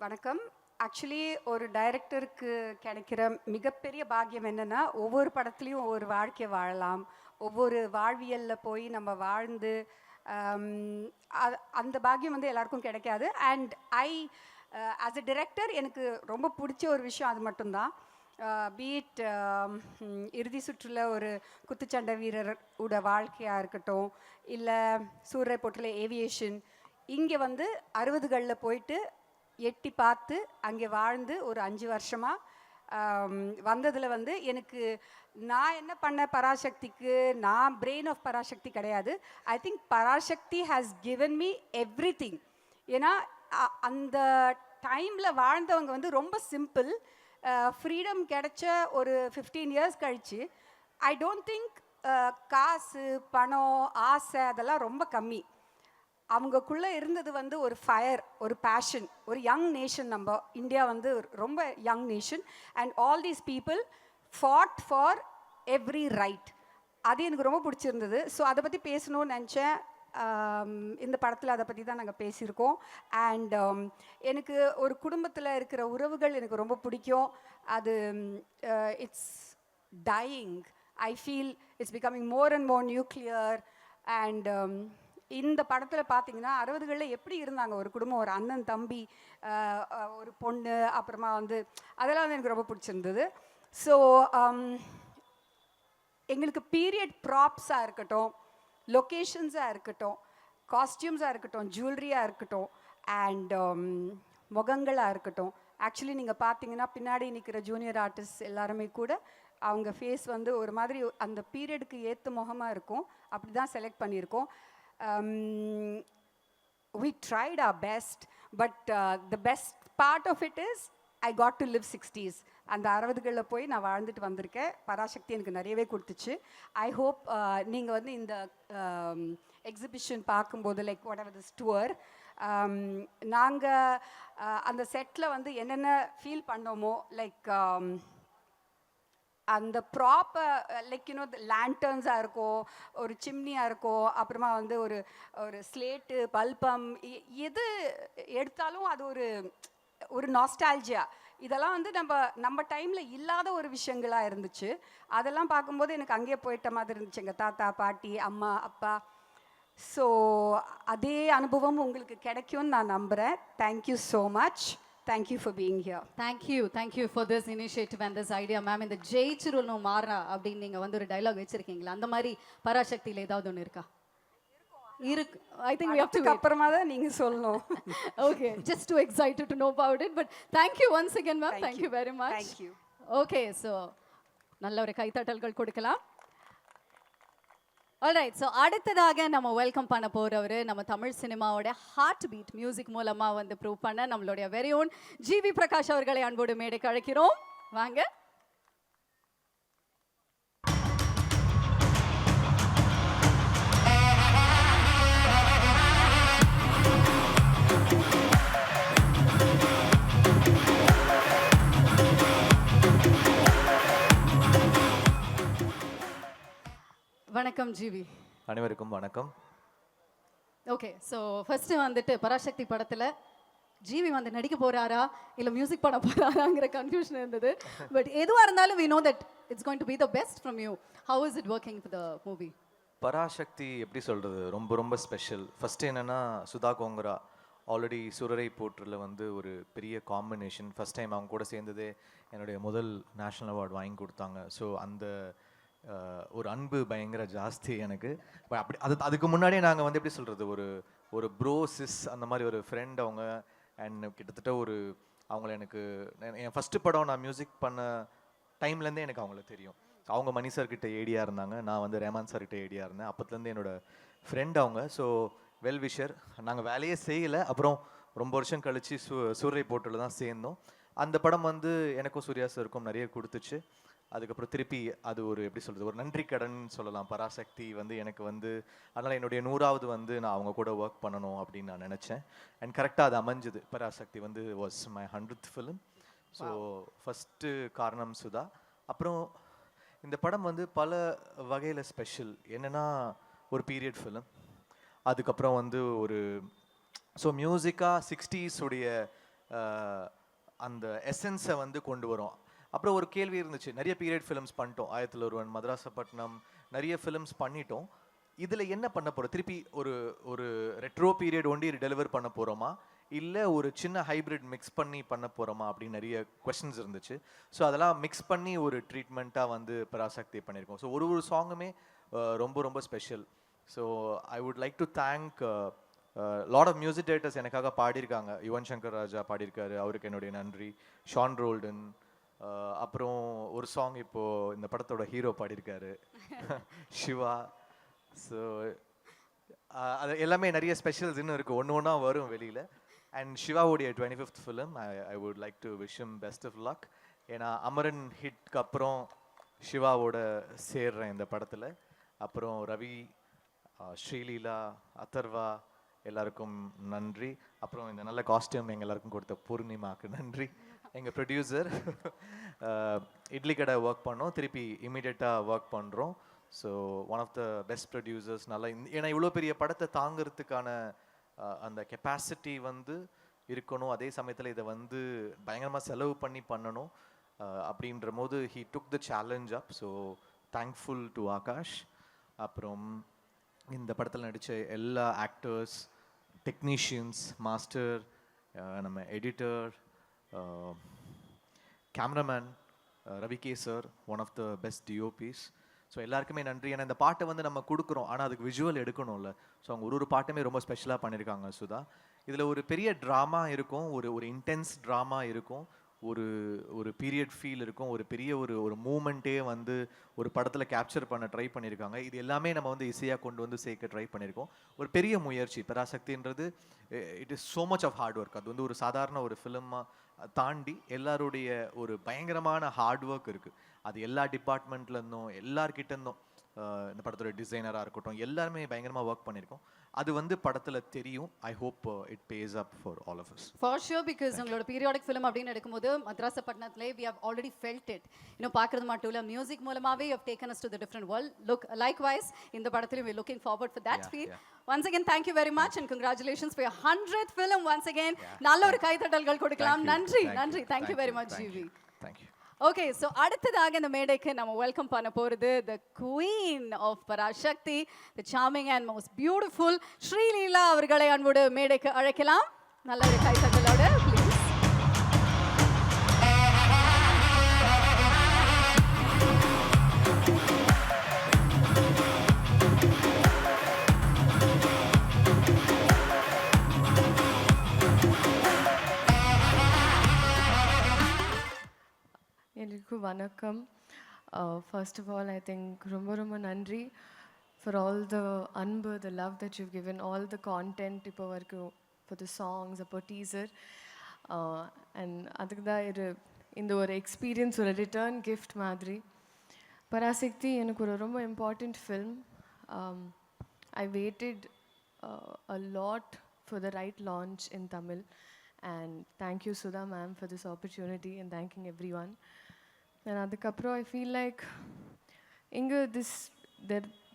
வணக்கம். ஆக்சுவலி ஒரு டைரக்டருக்கு கிடைக்கிற மிகப்பெரிய பாக்கியம் என்னென்னா, ஒவ்வொரு படத்துலையும் ஒவ்வொரு வாழ்க்கையை வாழலாம், ஒவ்வொரு வாழ்வியலில் போய் நம்ம வாழ்ந்து அந்த பாக்கியம் வந்து எல்லாருக்கும் கிடைக்காது. அண்ட் ஆஸ் அ டிரெக்டர் எனக்கு ரொம்ப பிடிச்ச ஒரு விஷயம் அது மட்டும்தான். பீட் இறுதி சுற்றுல ஒரு குத்துச்சண்டை வீரரோட வாழ்க்கையாக இருக்கட்டும், இல்லை சூரிய போட்டில் ஏவியேஷன், இங்கே வந்து 60களில் போயிட்டு எட்டி பார்த்து அங்கே வாழ்ந்து ஒரு 5 வருஷமாக வந்ததில் வந்து எனக்கு நான் என்ன பண்ண பராசக்திக்கு, நான் பிரெயின் ஆஃப் பராசக்தி கிடையாது. I think Parasakthi has given me everything. ஏன்னா அந்த டைமில் வாழ்ந்தவங்க வந்து ரொம்ப சிம்பிள். ஃப்ரீடம் கிடைச்ச ஒரு 15 இயர்ஸ் கழிச்சு ஐ டோன்ட் திங்க் காசு பணம் ஆசை அதெல்லாம் ரொம்ப கம்மி. அவங்கக்குள்ளே இருந்தது வந்து ஒரு ஃபயர், ஒரு பேஷன், ஒரு யங் நேஷன். நம்ம இந்தியா வந்து ரொம்ப young nation. And all these people ஃபாட் for every right. அது எனக்கு ரொம்ப பிடிச்சிருந்தது. ஸோ அதை பற்றி பேசணும்னு நினச்சேன். இந்த படத்தில் அதை பற்றி தான் நாங்கள் பேசியிருக்கோம். அண்ட் எனக்கு ஒரு குடும்பத்தில் இருக்கிற உறவுகள் எனக்கு ரொம்ப பிடிக்கும். அது it's dying. I feel it's becoming more and more nuclear. And இந்த படத்தில் பார்த்தீங்கன்னா 60களில் எப்படி இருந்தாங்க ஒரு குடும்பம், ஒரு அண்ணன் தம்பி, ஒரு பொண்ணு, அப்புறமா வந்து அதெல்லாம் வந்து எனக்கு ரொம்ப பிடிச்சிருந்தது. ஸோ எங்களுக்கு பீரியட் ப்ராப்ஸாக இருக்கட்டும், லொக்கேஷன்ஸாக இருக்கட்டும், காஸ்டியூம்ஸாக இருக்கட்டும், ஜுவல்லரியாக இருக்கட்டும், அண்ட் முகங்களாக இருக்கட்டும். ஆக்சுவலி நீங்கள் பார்த்தீங்கன்னா பின்னாடி நிற்கிற ஜூனியர் ஆர்டிஸ்ட் எல்லாருமே கூட அவங்க ஃபேஸ் வந்து ஒரு மாதிரி அந்த பீரியடுக்கு ஏற்ற முகமாக இருக்கும். அப்படி தான் செலக்ட் பண்ணியிருக்கோம். We tried our best, but the best part of it is I got to live 60s. அந்த 60களில் போய் நான் வாழ்ந்துட்டு வந்திருக்கேன். பராசக்தி எனக்கு நிறையவே கொடுத்துச்சு. ஐ ஹோப் நீங்கள் வந்து இந்த எக்ஸிபிஷன் பார்க்கும்போது like what ever this tour, நாங்கள் அந்த செட்டில் வந்து என்னென்ன ஃபீல் பண்ணோமோ, லைக் அந்த ப்ராப்பர் லைக் யூனோ லேண்டர்ன்ஸாக இருக்கும், ஒரு சிம்னியாக இருக்கும், அப்புறமா வந்து ஒரு ஒரு ஸ்லேட்டு பல்பம், எது எடுத்தாலும் அது ஒரு நாஸ்டால்ஜியா. இதெல்லாம் வந்து நம்ம டைமில் இல்லாத ஒரு விஷயங்களாக இருந்துச்சு. அதெல்லாம் பார்க்கும்போது எனக்கு அங்கேயே போயிட்ட மாதிரி இருந்துச்சு, எங்கள் தாத்தா பாட்டி அம்மா அப்பா. ஸோ அதே அனுபவம் உங்களுக்கு கிடைக்கும்னு நான் நம்புகிறேன். Thank you so much. Thank you for being here. Thank you for this initiative and this idea, ma'am. இந்த ஜெயிச்சிருணும் மாறா அப்படின்னு நீங்க வந்து ஒரு டயலாக் வச்சிருக்கீங்களா? அந்த மாதிரி பராசக்தியில ஏதாவது ஒன்று இருக்கா? இருக்கு. I think we have to wait. அப்புறமா தான் நீங்க சொல்லணும். Okay, just too excited to know about it, but thank you once again, ma'am. Thank you very much. Thank you. Okay, so நல்ல ஒரு கைத்தட்டல்கள் கொடுக்கலாம். ஆல்ரைட், ஸோ அடுத்ததாக நம்ம வெல்கம் பண்ண போகிறவர் நம்ம தமிழ் சினிமாவோட ஹார்ட் பீட் மியூசிக் மூலமாக வந்து ப்ரூவ் பண்ண நம்மளுடைய வெரி ஓன் ஜிவி பிரகாஷ் அவர்களை அன்போடு மேடைக்கு அழைக்கிறோம். வாங்க. வணக்கம் ஜிவி. அனைவருக்கும் வணக்கம். ஓகே, ஸோ ஃபர்ஸ்ட் வந்துட்டு பராசக்தி படத்தில் ஜிவி வந்து நடிக்க போறாரா இல்லை மியூசிக் பண்ண போறாராங்கிற கன்ஃபியூஷன் இருந்தது. பட் எதுவாக இருந்தாலும் we know that it's going to be the best from you. How is it working for the movie? Parasakthi எப்படி சொல்கிறது, ரொம்ப ரொம்ப ஸ்பெஷல். ஃபஸ்ட்டு என்னென்னா சுதா கோங்கரா ஆல்ரெடி சுரரை போற்றில் வந்து ஒரு பெரிய காம்பினேஷன். ஃபஸ்ட் டைம் அவங்க கூட சேர்ந்ததே என்னுடைய முதல் நேஷ்னல் அவார்டு வாங்கி கொடுத்தாங்க. ஸோ அந்த ஒரு அன்பு பயங்கர ஜாஸ்தி எனக்கு. அப்படி அதுக்கு முன்னாடியே நாங்கள் வந்து எப்படி சொல்கிறது, ஒரு ப்ரோ சிஸ் அந்த மாதிரி ஒரு ஃப்ரெண்ட் அவங்க. அண்ட் கிட்டத்தட்ட அவங்கள எனக்கு என் ஃபஸ்ட்டு படம் நான் மியூசிக் பண்ண டைம்லேருந்தே எனக்கு அவங்கள தெரியும். அவங்க மணி சார்கிட்ட ஏடியாக இருந்தாங்க, நான் வந்து ரேமான் சார்கிட்ட ஏடியாக இருந்தேன். அப்போத்துலேருந்து என்னோடய ஃப்ரெண்ட் அவங்க. So well wisher. நாங்கள் வேலையே செய்யலை. அப்புறம் ரொம்ப வருஷம் கழித்து சூரை போட்டில் தான் சேர்ந்தோம். அந்த படம் வந்து எனக்கும் சூர்யா சாருக்கும் நிறைய கொடுத்துச்சு. அதுக்கப்புறம் திருப்பி அது ஒரு எப்படி சொல்கிறது ஒரு நன்றி கடன் சொல்லலாம். பராசக்தி வந்து எனக்கு வந்து அதனால் என்னுடைய 100வது வந்து நான் அவங்க கூட ஒர்க் பண்ணணும் அப்படின்னு நான் நினச்சேன். அண்ட் கரெக்டாக அது அமைஞ்சுது. பராசக்தி வந்து was my 100th film. So first காரணம் சுதா. அப்புறம் இந்த படம் வந்து பல வகையில் ஸ்பெஷல். என்னென்னா ஒரு பீரியட் ஃபிலிம், அதுக்கப்புறம் வந்து ஒரு ஸோ மியூசிக்காக 60s உடைய அந்த எசன்ஸை வந்து கொண்டு வரும். அப்புறம் ஒரு கேள்வி இருந்துச்சு, நிறைய பீரியட் ஃபிலிம்ஸ் பண்ணிட்டோம், ஆயிரத்தில் ஒருவன், மதராசப்பட்டினம், நிறைய ஃபிலிம்ஸ் பண்ணிட்டோம், இதில் என்ன பண்ண போகிறோம்? திருப்பி ஒரு ஒரு ரெட்ரோ பீரியட் ஒண்டி டெலிவர் பண்ண போகிறோமா, இல்லை ஒரு சின்ன ஹைப்ரிட் மிக்ஸ் பண்ணி பண்ண போகிறோமா அப்படின்னு நிறைய கொஸ்டின்ஸ் இருந்துச்சு. ஸோ அதெல்லாம் மிக்ஸ் பண்ணி ஒரு ட்ரீட்மெண்ட்டாக வந்து பராசக்தி பண்ணியிருக்கோம். ஸோ ஒரு ஒரு சாங்குமே ரொம்ப ரொம்ப special. So I would like to thank lot of music directors எனக்காக பாடியிருக்காங்க. யுவன் சங்கர் ராஜா பாடியிருக்காரு, அவருக்கு என்னுடைய நன்றி. ஷான் ரோல்டன், அப்புறம் ஒரு சாங் இப்போது இந்த படத்தோட ஹீரோ பாடியிருக்காரு சிவா. ஸோ அது எல்லாமே நிறைய ஸ்பெஷல்ஸ் இன்னும் இருக்குது, ஒன்று ஒன்றா வரும் வெளியில். அண்ட் சிவாவுடைய 25th film I would like to wish him best of luck. ஏன்னா அமரன் ஹிட்க்கு அப்புறம் சிவாவோட சேர்றேன் இந்த படத்தில். அப்புறம் ரவி, ஸ்ரீலீலா, அதர்வா எல்லாருக்கும் நன்றி. அப்புறம் இந்த நல்ல காஸ்டியூம் எங்கள் எல்லாருக்கும் கொடுத்த பூர்ணிமாவுக்கு நன்றி. எங்கள் ப்ரொடியூசர் இட்லி கடை ஒர்க் பண்ணோம், திருப்பி இமீடியட்டாக ஒர்க் பண்ணுறோம். So one of the best producers. நல்லா ஏன்னா இவ்வளோ பெரிய படத்தை தாங்கிறதுக்கான அந்த கெப்பாசிட்டி வந்து இருக்கணும், அதே சமயத்தில் இதை வந்து பயங்கரமாக செலவு பண்ணி பண்ணணும் அப்படின்ற போது he took the challenge up. So thankful to Akash. அப்புறம் இந்த படத்தில் நடித்த எல்லா ஆக்டர்ஸ், டெக்னீஷியன்ஸ், மாஸ்டர், நம்ம editor, cameraman Ravi K sir, one of the best DOPs. So எல்லாருக்குமே நன்றி. ஏன்னா இந்த பாட்டை வந்து நம்ம கொடுக்குறோம், ஆனால் அதுக்கு விஷுவல் எடுக்கணும்ல. ஸோ அவங்க ஒரு பாட்டுமே ரொம்ப ஸ்பெஷலாக பண்ணியிருக்காங்க சுதா. இதில் ஒரு பெரிய ட்ராமா இருக்கும், ஒரு இன்டென்ஸ் ட்ராமா இருக்கும், ஒரு ஒரு பீரியட் ஃபீல் இருக்கும், ஒரு பெரிய ஒரு மூமெண்ட்டே வந்து ஒரு படத்தில் கேப்சர் பண்ண ட்ரை பண்ணியிருக்காங்க. இது எல்லாமே நம்ம வந்து இசையாக கொண்டு வந்து சேர்க்க ட்ரை பண்ணியிருக்கோம். ஒரு பெரிய முயற்சி. பராசக்தின்றது it is so much of hard work. அது வந்து ஒரு சாதாரண ஒரு ஃபிலிமாக தாண்டி எல்லாருடைய ஒரு பயங்கரமான ஹார்ட் ஒர்க் இருக்குது. அது எல்லா டிபார்ட்மெண்ட்லேருந்தும் எல்லார்கிட்டேருந்தும், இந்த படத்தோட டிசைனராக இருக்கட்டும், எல்லாருமே பயங்கரமாக ஒர்க் பண்ணியிருக்கோம். அது வந்து படத்தில் தெரியும். I hope it pays up for all of us. For sure, because உங்களோட பீரியாடிக் ஃபிலிம் அப்படின்னு எடுக்கும்போது மத்ராசப்பட்டினத்திலே we have already felt it. இன்னும் பார்க்குறது மட்டும் இல்லை, மியூசிக் மூலமாகவே you have taken us to the different world. Look likewise இந்த படத்திலும் we looking forward for that feel. Once again, thank you very much and congratulations for your 100th film once again. நல்ல ஒரு கைதட்டல்கள் கொடுக்கலாம். நன்றி நன்றி. Thank you very much GV. Thank you. Okay, so அடுத்ததாக இந்த மேடைக்கு நம்ம வெல்கம் பண்ண போகிறது the queen of Parasakthi, the charming and most beautiful Sreeleela அவர்களை அன்போடு மேடைக்கு அழைக்கலாம். நல்ல ஒரு கைதட்டலோட ப்ளீஸ். எல்லாருக்கும் வணக்கம். First of all, I think ரொம்ப ரொம்ப நன்றி for all the அன்பு, the love that you've given, all the content இப்போ வரைக்கும், for the songs, அப்போ teaser, and அதுக்கு தான் இந்த ஒரு எக்ஸ்பீரியன்ஸ், ஒரு ரிட்டர்ன் கிஃப்ட் மாதிரி. பராசக்தி எனக்கு ஒரு ரொம்ப important film. I waited a lot for the right launch in Tamil, and thank you Sudha ma'am for this opportunity, and thanking everyone. And adukapro I feel like inga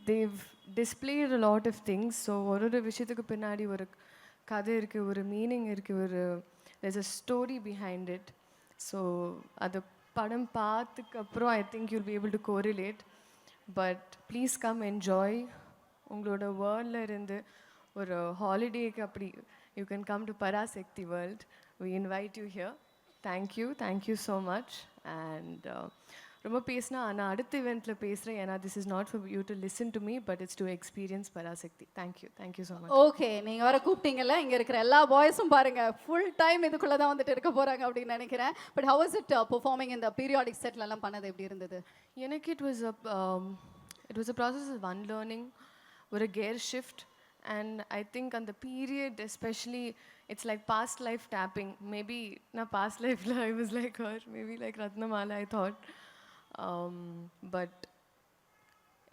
they've displayed a lot of things. So oru vishaythukku pinnadi oru kadai irukku, oru meaning irukku, there's a story behind it. So adu padam paathukku apro I think you'll be able to correlate. But please come enjoy. ungaloda world la irundhu oru holiday ku appadi you can come to Parasakti world. We invite you here. Thank you so much. And ரொம்ப பேசினா ஆனால் அடுத்த இவெண்ட்டில் பேசுகிறேன். ஏன்னா this is not for you to listen to me, but it's to experience Parasakthi. Thank you so much. Okay, நீங்கள் வர கூப்பிட்டீங்கல்ல, இங்கே இருக்கிற எல்லா பாய்ஸும் பாருங்கள் ஃபுல் டைம் இதுக்குள்ளே தான் வந்துட்டு இருக்க போகிறாங்க அப்படின்னு நினைக்கிறேன். But how is it performing இந்த பீரியாடிக் செட்லலாம் பண்ணது எப்படி இருந்தது? எனக்கு it was a process of unlearning, ஒரு gear shift. And I think on the period especially, it's like past life tapping. Maybe na past life I was like her, maybe like Ratnamala I thought. But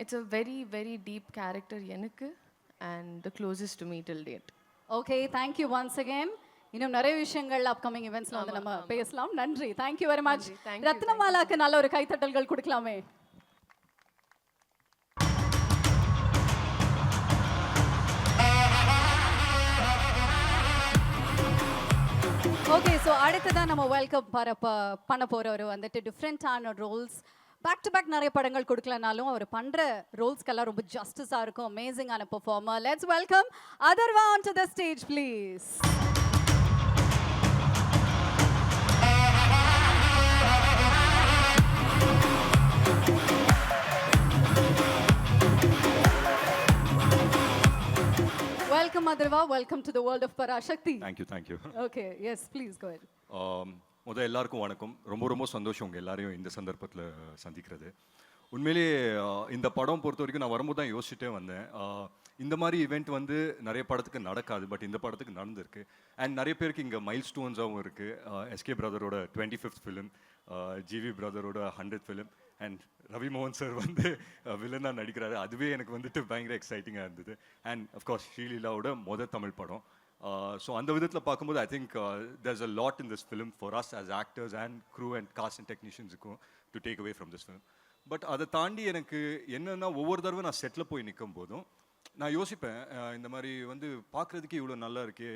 it's a very, very deep character எனக்கு and the closest to me till date. Okay thank you once again. இன்னும் நிறைய விஷயங்கள் upcoming இவெண்ட்ஸ்ல வந்து நம்ம பேசலாம். நன்றி, thank you very much. Thank you, ரத்னமாலாக்கு நல்ல ஒரு கைத்தட்டல்கள் கொடுக்கலாமே. ஓகே, ஸோ அடுத்ததான் நம்ம வெல்கம் பண்ண போகிறவர் வந்துட்டு டிஃப்ரெண்ட்டான ரோல்ஸ். பேக் டு பேக் நிறைய படங்கள் கொடுக்கலனாலும் அவர் பண்ணுற ரோல்ஸ்க்கெல்லாம் ரொம்ப ஜஸ்டிஸாக இருக்கும். அமேசிங்கான performer. Let's welcome Atharva on to the stage please. Welcome Adharva, welcome to the world of Parashakti. Thank you. Okay, yes, please go ahead. எல்லாருக்கும் வணக்கம். ரொம்ப ரொம்ப சந்தோஷம் உங்கள் எல்லாரையும் இந்த சந்தர்ப்பத்தில் சந்திக்கிறது. உண்மையிலேயே இந்த படம் பொறுத்த வரைக்கும் நான் வரும்போது தான் யோசிச்சுட்டே வந்தேன். இந்த மாதிரி ஈவெண்ட் வந்து நிறைய படத்துக்கு நடக்காது, பட் இந்த படத்துக்கு நடந்திருக்கு. அண்ட் நிறைய பேருக்கு இங்கே மைல் ஸ்டோன்ஸாகவும் இருக்குது. எஸ்கே பிரதரோட 25th ஃபிலிம், ஜிவி பிரதரோட 100th ஃபிலிம், அண்ட் ரவி மோகன் சார் வந்து வில்லனாக நடிக்கிறாரு. அதுவே எனக்கு வந்துட்டு பயங்கர எக்ஸைட்டிங்காக இருந்தது. அண்ட் அஃப்கோர்ஸ் ஸ்ரீலீலாவோட தமிழ் படம். ஸோ அந்த விதத்தில் பார்க்கும்போது I think there's a lot in this film for us as actors and crew and cast and டெக்னீஷியன்ஸுக்கும் to take away from this film. But அதை தாண்டி எனக்கு என்னென்னா ஒவ்வொரு தடவை நான் செட்டில் போய் நிற்கும் போதும் நான் யோசிப்பேன், இந்த மாதிரி வந்து பார்க்குறதுக்கு இவ்வளோ நல்லா இருக்கே.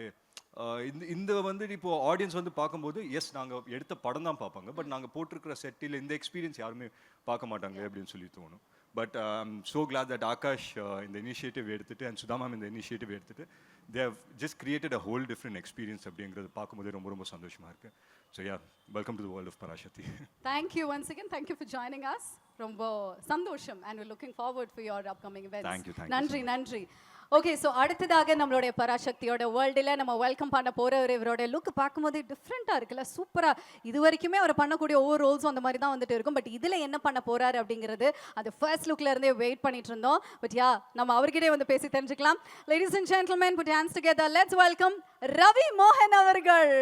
இந்த வந்து இப்போது ஆடியன்ஸ் வந்து பார்க்கும்போது எஸ் நாங்கள் எடுத்த படம் தான் பார்ப்பாங்க, பட் நாங்கள் போட்டிருக்கிற செட்டில் இந்த எக்ஸ்பீரியன்ஸ் யாருமே பார்க்க மாட்டாங்க அப்படின்னு சொல்லி தோணும். But I'm so glad that Akash இந்த இனிஷியேட்டிவ் எடுத்துட்டு அண்ட் சுதா மேம் இந்த இனிஷியேட்டிவ் எடுத்துட்டு they have just created a whole different experience அப்படிங்கிறது பார்க்கும்போது ரொம்ப ரொம்ப சந்தோஷமாக இருக்குது. So yeah, welcome to the world of Parasakthi. Thank you once again. Thank you for joining us. ரொம்ப சந்தோஷம் and we're looking forward for your upcoming events. Thank you. நன்றி நன்றி. ஓகே, ஸோ அடுத்ததாக நம்மளுடைய பராசக்தியோட வேர்ல்டில் நம்ம வெல்கம் பண்ண போகிற இவரோட லுக் பார்க்கும்போது டிஃப்ரெண்ட்டாக இருக்குல்ல, சூப்பராக. இது வரைக்குமே அவர் பண்ணக்கூடிய ஒவ்வொரு ரோல்ஸும் அந்த மாதிரி தான் வந்துட்டு இருக்கும். பட் இதில் என்ன பண்ண போகிறாரு அப்படிங்கிறது அது ஃபர்ஸ்ட் லுக்கில் இருந்தே வெயிட் பண்ணிட்டு இருந்தோம். பட் யா, நம்ம அவர்கிட்டே வந்து பேசி தெரிஞ்சுக்கலாம். Ladies and gentlemen, put hands together. Let's welcome Ravi மோகன் அவர்கள்.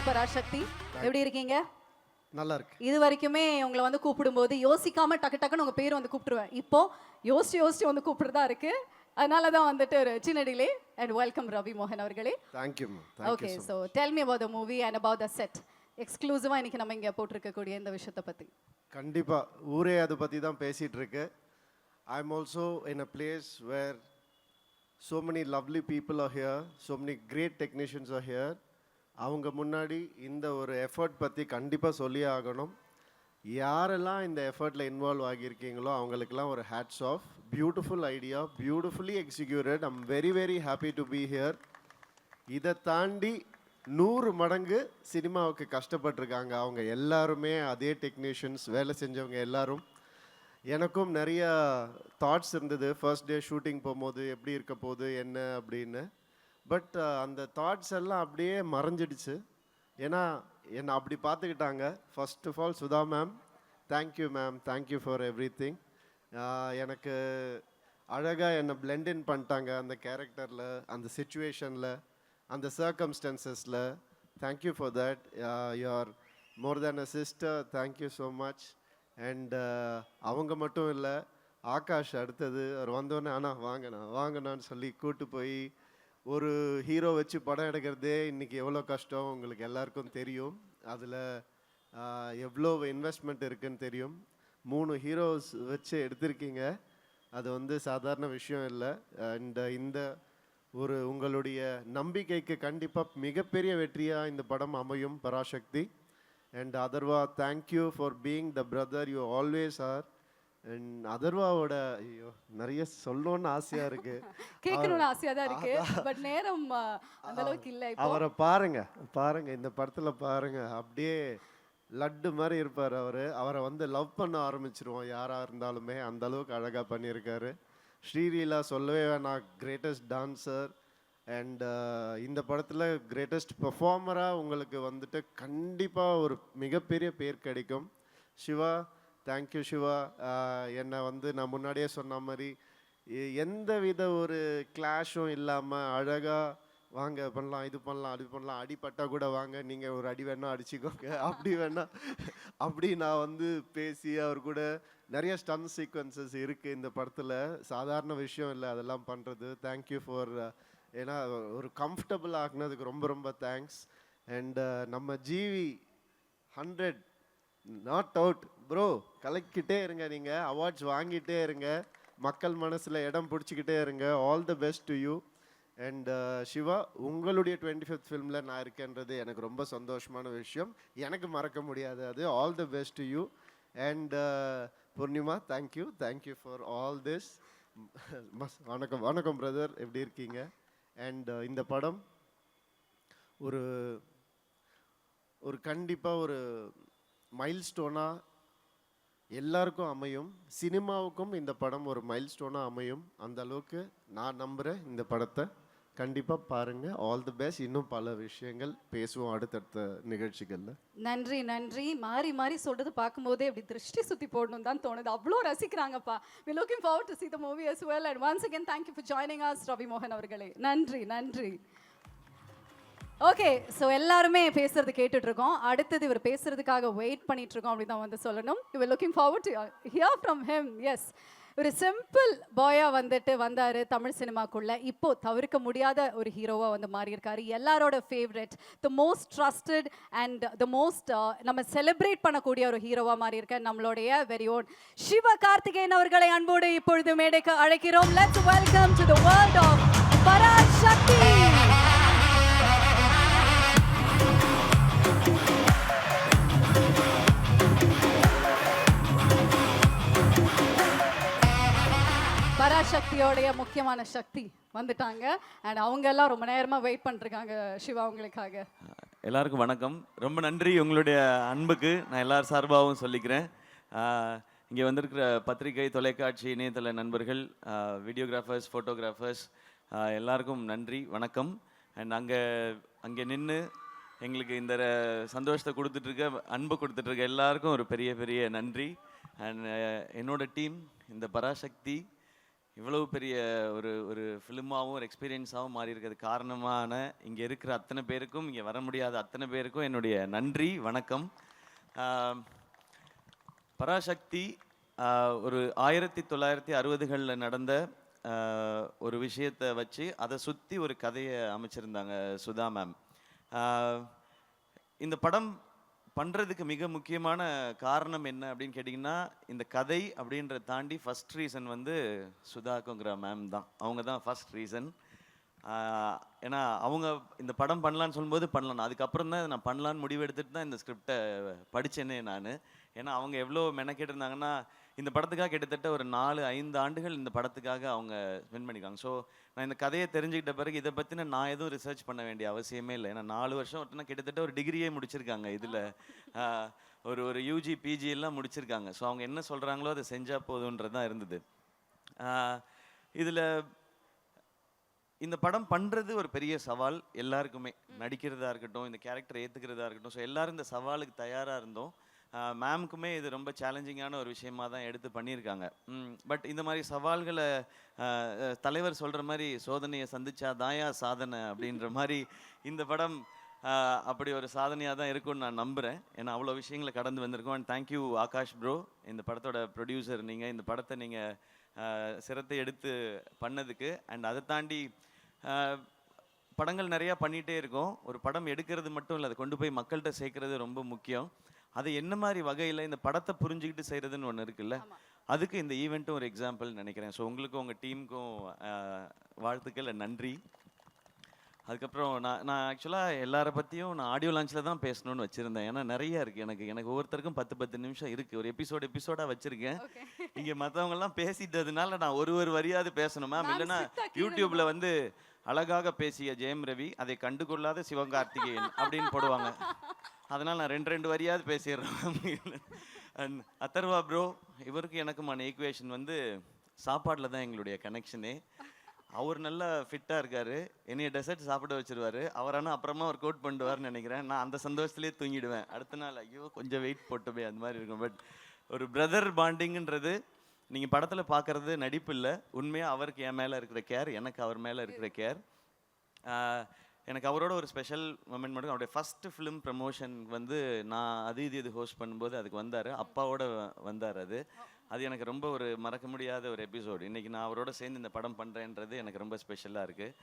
பராசக்தி, எப்படி இருக்கீங்க? நல்லா இருக்கு. இது வரைக்குமே உங்களை வந்து கூப்பிடும்போது யோசிக்காம டக்கு டக்குன்னு உங்க பேர் வந்து கூப்பிட்டுருவேன். இப்போ யோசிச்சு வந்து கூப்பிடுறதா இருக்கு. அதனால தான் வந்துட்டு ஒரு சின்ன டிலே. அண்ட் வெல்கம் ரவி மோகன் அவர்களே. Thank you. Okay, so tell me about the movie and about the set. எக்ஸ்க்ளூசிவா இன்னைக்கு நம்ம இங்கே போட்டிருக்கக்கூடிய இந்த விஷயத்தை பத்தி. கண்டிப்பா ஊரே அதை பற்றி தான் பேசிட்டு இருக்கு. I am also in a place where so many lovely people are here, so many great technicians are here. அவங்க முன்னாடி இந்த ஒரு எஃபர்ட் பற்றி கண்டிப்பாக சொல்லியே ஆகணும். யாரெல்லாம் இந்த எஃபர்ட்டில் இன்வால்வ் ஆகியிருக்கீங்களோ அவங்களுக்கெல்லாம் ஒரு hats off. Beautiful idea, beautifully executed. I'm very very happy to be here. இதை தாண்டி 100 மடங்கு சினிமாவுக்கு கஷ்டப்பட்டிருக்காங்க அவங்க எல்லாருமே. அதே டெக்னீஷியன்ஸ், வேலை செஞ்சவங்க எல்லாரும். எனக்கும் நிறைய தாட்ஸ் இருந்தது ஃபர்ஸ்ட் டே ஷூட்டிங் போகும்போது எப்படி இருக்க போகுது என்ன அப்படின்னு. பட் அந்த தாட்ஸ் எல்லாம் அப்படியே மறைஞ்சிடுச்சு. ஏன்னா என்னை அப்படி பார்த்துக்கிட்டாங்க. First of all Sudha ma'am, thank you ma'am, thank you for everything. எனக்கு அழகாக என்னை பிளெண்ட் பண்ணிட்டாங்க அந்த கேரக்டரில், அந்த சுச்சுவேஷனில், அந்த சர்க்கம்ஸ்டன்சஸில். Thank you for that. You are more than a sister. Thank you so much. And அவங்க மட்டும் இல்லை, ஆகாஷ் அடுத்தது அவர் வந்தோடனே வாங்கண்ணான்னு சொல்லி கூட்டு போய் ஒரு ஹீரோ வச்சு படம் எடுக்கிறதே இன்றைக்கி எவ்வளோ கஷ்டம் உங்களுக்கு எல்லாருக்கும் தெரியும். அதில் எவ்வளோ இன்வெஸ்ட்மெண்ட் இருக்குதுன்னு தெரியும். 3 ஹீரோஸ் வச்சு எடுத்திருக்கீங்க, அது வந்து சாதாரண விஷயம் இல்லை. அண்ட் இந்த ஒரு உங்களுடைய நம்பிக்கைக்கு கண்டிப்பாக மிகப்பெரிய வெற்றியாக இந்த படம் அமையும் Parasakthi. And Atharva, thank you for being the brother you always are. And அதர்வாவோட ஐயோ நிறைய சொல்லணும்னு ஆசையாக இருக்குது, கேட்கணும்னு ஆசையாக தான் இருக்குது. பட் நேரம் அந்த அளவுக்கு இல்லை. அவரை பாருங்க இந்த படத்தில் பாருங்க, அப்படியே லட்டு மாதிரி இருப்பார் அவர். அவரை வந்து லவ் பண்ண ஆரம்பிச்சிருவோம் யாராக இருந்தாலுமே, அந்த அளவுக்கு அழகாக பண்ணியிருக்காரு. ஸ்ரீலீலா சொல்லவே வேணாம், கிரேட்டஸ்ட் டான்சர். அண்ட் இந்த படத்தில் கிரேட்டஸ்ட் பெர்ஃபார்மராக உங்களுக்கு வந்துட்டு கண்டிப்பாக ஒரு மிகப்பெரிய பேர் கிடைக்கும். சிவா, தேங்க்யூ சிவா. என்னை வந்து நான் முன்னாடியே சொன்ன மாதிரி எந்த வித ஒரு கிளாஷும் இல்லாமல் அழகாக வாங்க பண்ணலாம், இது பண்ணலாம், அது பண்ணலாம், அடிப்பட்டா கூட வாங்க, நீங்கள் ஒரு அடி வேணால் அடிச்சுக்கோங்க, அப்படி வேணால் அப்படி நான் வந்து பேசி அவர் கூட நிறைய ஸ்டன் சீக்வன்சஸ் இருக்குது இந்த படத்தில். சாதாரண விஷயம் இல்லை அதெல்லாம் பண்ணுறது. தேங்க்யூ ஃபார் ஏன்னா ஒரு கம்ஃபர்டபுள் ஆக்குனதுக்கு ரொம்ப ரொம்ப தேங்க்ஸ். அண்ட் நம்ம ஜிவி 100 நாட் அவுட் ப்ரோ, கலக்கிட்டே இருங்க, நீங்கள் அவார்ட்ஸ் வாங்கிட்டே இருங்க, மக்கள் மனசில் இடம் பிடிச்சிக்கிட்டே இருங்க. All the best to you. And Siva, உங்களுடைய 25th ஃபிலிமில் நான் இருக்கேன்றது எனக்கு ரொம்ப சந்தோஷமான விஷயம், எனக்கு மறக்க முடியாது அது. All the best to you. And Poornima, thank you for all this. வணக்கம் வணக்கம் பிரதர், எப்படி இருக்கீங்க? அண்ட் இந்த படம் ஒரு ஒரு கண்டிப்பாக ஒரு மைல்ஸ்டோனாக எல்லாருக்கும் அமையும். சினிமாவுக்கும் இந்த படம் ஒரு மைல்ஸ்டோனாக அமையும். அந்த அளவுக்கு நான் நம்புகிறேன். இந்த படத்தை கண்டிப்பாக பாருங்கள். All the best. இன்னும் பல விஷயங்கள் பேசுவோம் அடுத்தடுத்த நிகழ்ச்சிகளில். நன்றி நன்றி. மாறி மாறி சொல்றது பார்க்கும்போதே அப்படி திருஷ்டி சுத்தி போடணும் தான் தோணுது. அவ்வளோ ரசிக்கிறாங்கப்பா. we looking forward to see the movie as well. And once again thank you for joining us Ravi மோகன் அவர்களே. நன்றி நன்றி. ஓகே, ஸோ எல்லாருமே பேசுறது கேட்டுட்டு இருக்கோம். அடுத்தது இவர் பேசுறதுக்காக வெயிட் பண்ணிட்டு இருக்கோம் அப்படி தான் வந்து சொல்லணும். You are looking forward to hear from him. Yes, ஒரு சிம்பிள் பாயா வந்தார் தமிழ் சினிமாக்குள்ள. இப்போ தவிர்க்க முடியாத ஒரு ஹீரோவா வந்து மாறி இருக்காரு. எல்லாரோட favourite, the most trusted and the most நம்ம செலிப்ரேட் பண்ணக்கூடிய ஒரு ஹீரோவா மாறி இருக்கார் நம்மளுடைய வெரி ஓன் சிவகார்த்திகேயன் அவர்களை அன்போடு இப்பொழுது மேடைக்கு அழைக்கிறோம். Let's welcome to the world of Parasakthi. பராசக்தியோடைய முக்கியமான சக்தி வந்துட்டாங்க. அண்ட் அவங்க எல்லாம் ரொம்ப நேரமா வெயிட் பண்ணிருக்காங்க சிவா உங்களுக்காக. எல்லாருக்கும் வணக்கம். ரொம்ப நன்றி உங்களுடைய அன்புக்கு நான் எல்லார் சார்பாகவும் சொல்லிக்கிறேன். இங்கே வந்திருக்கிற பத்திரிகை, தொலைக்காட்சி, இணையதள நண்பர்கள், வீடியோகிராஃபர்ஸ், ஃபோட்டோகிராஃபர்ஸ் எல்லாருக்கும் நன்றி, வணக்கம். அண்ட் அங்கே நின்று எங்களுக்கு இந்த சந்தோஷத்தை கொடுத்துட்ருக்க, அன்பு கொடுத்துட்ருக்க எல்லாருக்கும் ஒரு பெரிய பெரிய நன்றி. அண்ட் என்னோட டீம் இந்த பராசக்தி இவ்வளவு பெரிய ஒரு ஃபிலிமாகவும் ஒரு எக்ஸ்பீரியன்ஸாகவும் மாறி இருக்கிறது காரணமான இங்கே இருக்கிற அத்தனை பேருக்கும், இங்கே வர முடியாத அத்தனை பேருக்கும் என்னுடைய நன்றி, வணக்கம். பராசக்தி ஒரு 1960களில் நடந்த ஒரு விஷயத்தை வச்சு அதை சுற்றி ஒரு கதையை அமைச்சிருந்தாங்க சுதா மேம். இந்த படம் பண்ணுறதுக்கு மிக முக்கியமான காரணம் என்ன அப்படின்னு கேட்டிங்கன்னா, இந்த கதை அப்படின்றத தாண்டி ஃபஸ்ட் ரீசன் வந்து சுதாக்குங்கிற மேம் தான். அவங்க தான் ஃபஸ்ட் ரீசன். ஏன்னா அவங்க இந்த படம் பண்ணலான்னு சொல்லும்போது பண்ணலாம், அதுக்கப்புறம் தான் நான் பண்ணலான்னு முடிவு எடுத்துகிட்டு தான் இந்த ஸ்கிரிப்டை படித்தேனே நான். ஏன்னா அவங்க எவ்வளோ மெனக்கெட்டு இருந்தாங்கன்னா, இந்த படத்துக்காக கிட்டத்தட்ட ஒரு 4-5 ஆண்டுகள் இந்த படத்துக்காக அவங்க ஸ்பெண்ட் பண்ணிக்காங்க. ஸோ நான் இந்த கதையை தெரிஞ்சுக்கிட்ட பிறகு இதை பற்றின நான் எதுவும் ரிசர்ச் பண்ண வேண்டிய அவசியமே இல்லை. ஏன்னா 4 வருஷம் ஒருத்தனா கிட்டத்தட்ட ஒரு டிகிரியே முடிச்சிருக்காங்க. இதில் ஒரு யூஜி பிஜி எல்லாம் முடிச்சிருக்காங்க. ஸோ அவங்க என்ன சொல்கிறாங்களோ அதை செஞ்சால் போதுன்றது தான் இருந்தது. இதில் இந்த படம் பண்ணுறது ஒரு பெரிய சவால் எல்லாருக்குமே, நடிக்கிறதா இருக்கட்டும், இந்த கேரக்டரை ஏற்றுக்கிறதா இருக்கட்டும். ஸோ எல்லோரும் இந்த சவாலுக்கு தயாராக இருந்தோம். மேம்க்குமே இது ரொம்ப சேலஞ்சிங்கான ஒரு விஷயமாக தான் எடுத்து பண்ணியிருக்காங்க. பட் இந்த மாதிரி சவால்களை தலைவர் சொல்கிற மாதிரி சோதனையை சந்திச்சா தாயா சாதனை அப்படின்ற மாதிரி இந்த படம் அப்படி ஒரு சாதனையாக தான் இருக்கும்னு நான் நம்புகிறேன். ஏன்னா அவ்வளோ விஷயங்களை கடந்து வந்திருக்கோம். அண்ட் தேங்க்யூ ஆகாஷ் ப்ரோ, இந்த படத்தோட ப்ரொடியூசர் நீங்கள், இந்த படத்தை நீங்கள் சிரத்தை எடுத்து பண்ணதுக்கு. அண்ட் அதை தாண்டி படங்கள் நிறையா பண்ணிகிட்டே இருக்கோம். ஒரு படம் எடுக்கிறது மட்டும் இல்லை, அதை கொண்டு போய் மக்கள்கிட்ட சேர்க்கறது ரொம்ப முக்கியம். அது என்ன மாதிரி வகையில் இந்த படத்தை புரிஞ்சுக்கிட்டு செய்கிறதுன்னு ஒன்று இருக்குல்ல, அதுக்கு இந்த ஈவெண்ட்டும் ஒரு எக்ஸாம்பிள் நினைக்கிறேன். ஸோ உங்களுக்கும் உங்கள் டீமுக்கும் வாழ்த்துக்கள், நன்றி. அதுக்கப்புறம் நான் ஆக்சுவலாக எல்லாரை பற்றியும் நான் ஆடியோ லான்ச்சில் தான் பேசணும்னு வச்சுருந்தேன். ஏன்னா நிறைய இருக்குது எனக்கு ஒவ்வொருத்தருக்கும் 10 நிமிஷம் இருக்குது. ஒரு எபிசோடாக வச்சுருக்கேன். இங்கே மற்றவங்கெல்லாம் பேசிட்டதுனால நான் ஒரு வரியாவது பேசணும் மேம். இல்லைன்னா யூடியூப்பில் வந்து அழகாக பேசிய ஜெயம் ரவி, அதை கண்டுகொள்ளாத சிவகார்த்திகேயன் அப்படின்னு போடுவாங்க. அதனால் நான் 2 வரியாவது பேசிடுறேன். அண்ட் அதர்வா ப்ரோ, இவருக்கு எனக்குமான ஈக்குவேஷன் வந்து சாப்பாட்டில் தான் எங்களுடைய கனெக்ஷனே. அவர் நல்லா ஃபிட்டாக இருக்கார், என்னைய டெசர்ட் சாப்பிட வச்சுருவார். அவரானா அப்புறமா ஒரு கோட் பண்ணிடுவார்னு நினைக்கிறேன். நான் அந்த சந்தோஷத்துலேயே தூங்கிடுவேன். அடுத்த நாள் ஐயோ கொஞ்சம் வெயிட் போட்டுமே அந்த மாதிரி இருக்கும். பட் ஒரு பிரதர் பாண்டிங்ன்றது நீங்கள் படத்தில் பார்க்குறது நடிப்பு இல்லை, உண்மையாக அவருக்கு என் மேலே இருக்கிற கேர், எனக்கு அவர் மேலே இருக்கிற கேர். எனக்கு அவரோட ஒரு ஸ்பெஷல் மொமெண்ட் மட்டும், அவருடைய ஃபஸ்ட்டு ஃபிலிம் ப்ரமோஷன் வந்து நான் அது இது ஹோஸ்ட் பண்ணும்போது அதுக்கு வந்தார், அப்பாவோட வந்தார். அது எனக்கு ரொம்ப ஒரு மறக்க முடியாத ஒரு எபிசோடு. இன்றைக்கி நான் அவரோட சேர்ந்து இந்த படம் பண்ணுறேன்றது எனக்கு ரொம்ப ஸ்பெஷலாக இருக்குது.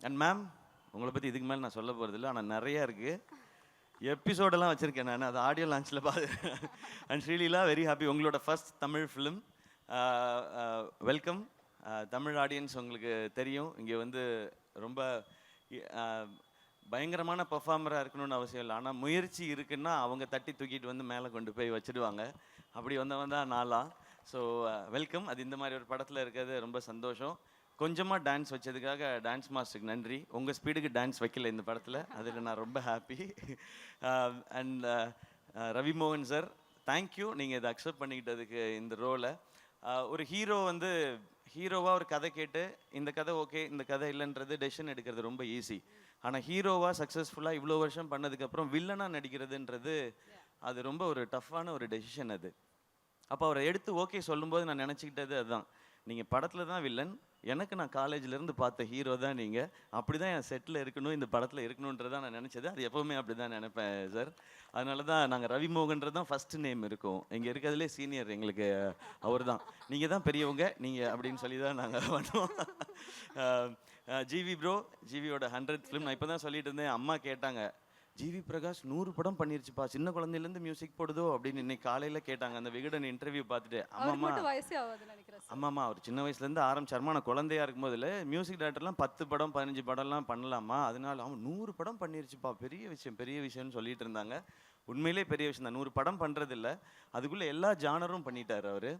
அண்ட் மேம், உங்களை பற்றி இதுக்கு மேலே நான் சொல்ல போகிறதில்ல, ஆனால் நிறையா இருக்குது. எபிசோடெல்லாம் வச்சுருக்கேன் நான், அது ஆடியோ லான்ச்சில் பார்த்து. அண்ட் ஸ்ரீலீலா, வெரி ஹாப்பி, உங்களோட first Tamil film. Welcome. Tamil audience உங்களுக்கு தெரியும், இங்கே வந்து ரொம்ப பயங்கரமான பர்ஃபார்மராக இருக்கணும்னு அவசியம் இல்லை, ஆனால் முயற்சி இருக்குன்னா அவங்க தட்டி தூக்கிட்டு வந்து மேலே கொண்டு போய் வச்சுடுவாங்க. அப்படி வந்தவன் தான் நாளாக. So welcome. அது இந்த மாதிரி ஒரு படத்தில் இருக்கிறது ரொம்ப சந்தோஷம். கொஞ்சமாக டான்ஸ் வச்சதுக்காக டான்ஸ் மாஸ்டருக்கு நன்றி. உங்கள் ஸ்பீடுக்கு டான்ஸ் வைக்கல இந்த படத்தில், அதில் நான் ரொம்ப ஹாப்பி. அண்ட் ரவி மோகன் சார், தேங்க்யூ, நீங்கள் இதை அக்செப்ட் பண்ணிக்கிட்டதுக்கு இந்த ரோலை. ஒரு ஹீரோ வந்து ஹீரோவாக ஒரு கதை கேட்டு இந்த கதை ஓகே, இந்த கதை இல்லைன்றது டெசிஷன் எடுக்கிறது ரொம்ப ஈஸி. ஆனால் ஹீரோவாக சக்ஸஸ்ஃபுல்லாக இவ்வளோ வருஷம் பண்ணதுக்கப்புறம் வில்லனாக நடிக்கிறதுன்றது அது ரொம்ப ஒரு டஃப்பான ஒரு டெசிஷன் அது. அப்போ அவரை எடுத்து ஓகே சொல்லும்போது நான் நினச்சிக்கிட்டது அதுதான், நீங்கள் படத்தில் தான் வில்லன், எனக்கு நான் காலேஜ்லேருந்து பார்த்த ஹீரோ தான் நீங்கள், அப்படி தான் என் செட்டில் இருக்கணும், இந்த படத்தில் இருக்கணுன்றதான் நான் நினச்சது. அது எப்போவுமே அப்படி தான் நினைப்பேன் சார். அதனால தான் நாங்கள் ரவி மோகன்றது தான் ஃபஸ்ட்டு நேம் இருக்கும், இங்கே இருக்கிறதுலே சீனியர் எங்களுக்கு அவர் தான், நீங்கள் தான் பெரியவங்க நீங்கள் அப்படின்னு சொல்லி தான் நாங்கள் பண்ணுவோம். ஜிவி ப்ரோ, ஜிவியோட 100th ஃபிலிம். நான் இப்போ தான் சொல்லிட்டு இருந்தேன், அம்மா கேட்டாங்க, ஜிவி பிரகாஷ் 100 படம் பண்ணிருச்சுப்பா, சின்ன குழந்தையிலேருந்து மியூசிக் போடுதோ அப்படின்னு இன்னைக்கு காலையில் கேட்டாங்க அந்த விகடன் இன்டர்வியூ பார்த்துட்டு. அம்மாம்மா அவர் சின்ன வயசுலேருந்து ஆரம்பிச்சாருமா, நான் குழந்தையா இருக்கும் போதில் மியூசிக் டைரக்டர்லாம் 10 படம் 15 படம்லாம் பண்ணலாமா, அதனால அவன் 100 படம் பண்ணிருச்சுப்பா, பெரிய விஷயம்னு சொல்லிட்டு இருந்தாங்க. உண்மையிலே பெரிய விஷயம் தான், 100 படம் பண்ணுறதில்ல, அதுக்குள்ளே எல்லா ஜானரும் பண்ணிட்டார் அவர்.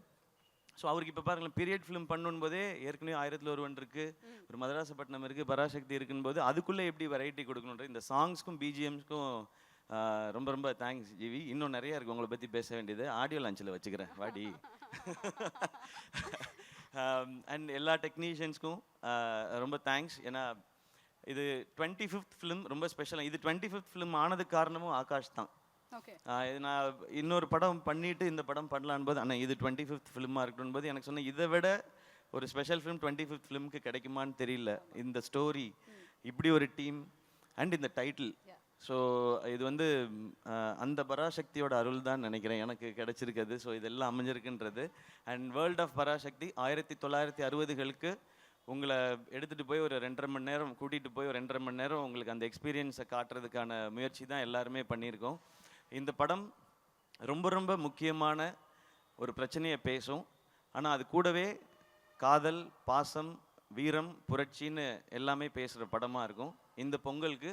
ஸோ அவருக்கு இப்போ பாருங்களேன், பீரியட் ஃபிலிம் பண்ணும்போதே ஏற்கனவே 1001 இருக்குது, ஒரு மதராசப்பட்டினம் இருக்குது, பராசக்தி இருக்குன்னு போது அதுக்குள்ளே எப்படி வெரைட்டி கொடுக்கணுன்ற இந்த சாங்ஸ்க்கும் பிஜிஎம்ஸ்க்கும் ரொம்ப ரொம்ப தேங்க்ஸ் ஜிவி. இன்னும் நிறையா இருக்குது உங்களை பற்றி பேச வேண்டியது, ஆடியோ லான்ச்சில் வச்சுக்கிறேன் வாடி. அண்ட் எல்லா டெக்னீஷியன்ஸ்க்கும் ரொம்ப தேங்க்ஸ். ஏன்னா இது 25th ஃபிலிம், ரொம்ப ஸ்பெஷலாக. இது 25th ஃபிலிம் ஆனதுக்கு காரணமும் ஆகாஷ் தான். நான் இன்னொரு படம் பண்ணிட்டு இந்த படம் பண்ணலான் போது, ஆனால் இது 25th ஃபிலிமாக இருக்கணும் போது எனக்கு சொன்னேன், இதை விட ஒரு ஸ்பெஷல் ஃபிலிம் 25th ஃபிலிமுக்கு கிடைக்குமான்னு தெரியல. இந்த ஸ்டோரி, இப்படி ஒரு டீம் அண்ட் இந்த டைட்டில். ஸோ இது வந்து அந்த பராசக்தியோட அருள் தான் நினைக்கிறேன் எனக்கு கிடைச்சிருக்குது. ஸோ இதெல்லாம் அமைஞ்சிருக்குன்றது. அண்ட் வேர்ல்ட் ஆஃப் பராசக்தி 1960களுக்கு உங்களை எடுத்துகிட்டு போய் ஒரு 2.5 மணி நேரம் கூட்டிகிட்டு போய் ஒரு 2.5 மணி நேரம் உங்களுக்கு அந்த எக்ஸ்பீரியன்ஸை காட்டுறதுக்கான முயற்சி தான் எல்லாருமே பண்ணியிருக்கோம். இந்த படம் ரொம்ப ரொம்ப முக்கியமான ஒரு பிரச்சனையை பேசும், ஆனால் அது கூடவே காதல், பாசம், வீரம், புரட்சின்னு எல்லாமே பேசுகிற படமாக இருக்கும். இந்த பொங்கலுக்கு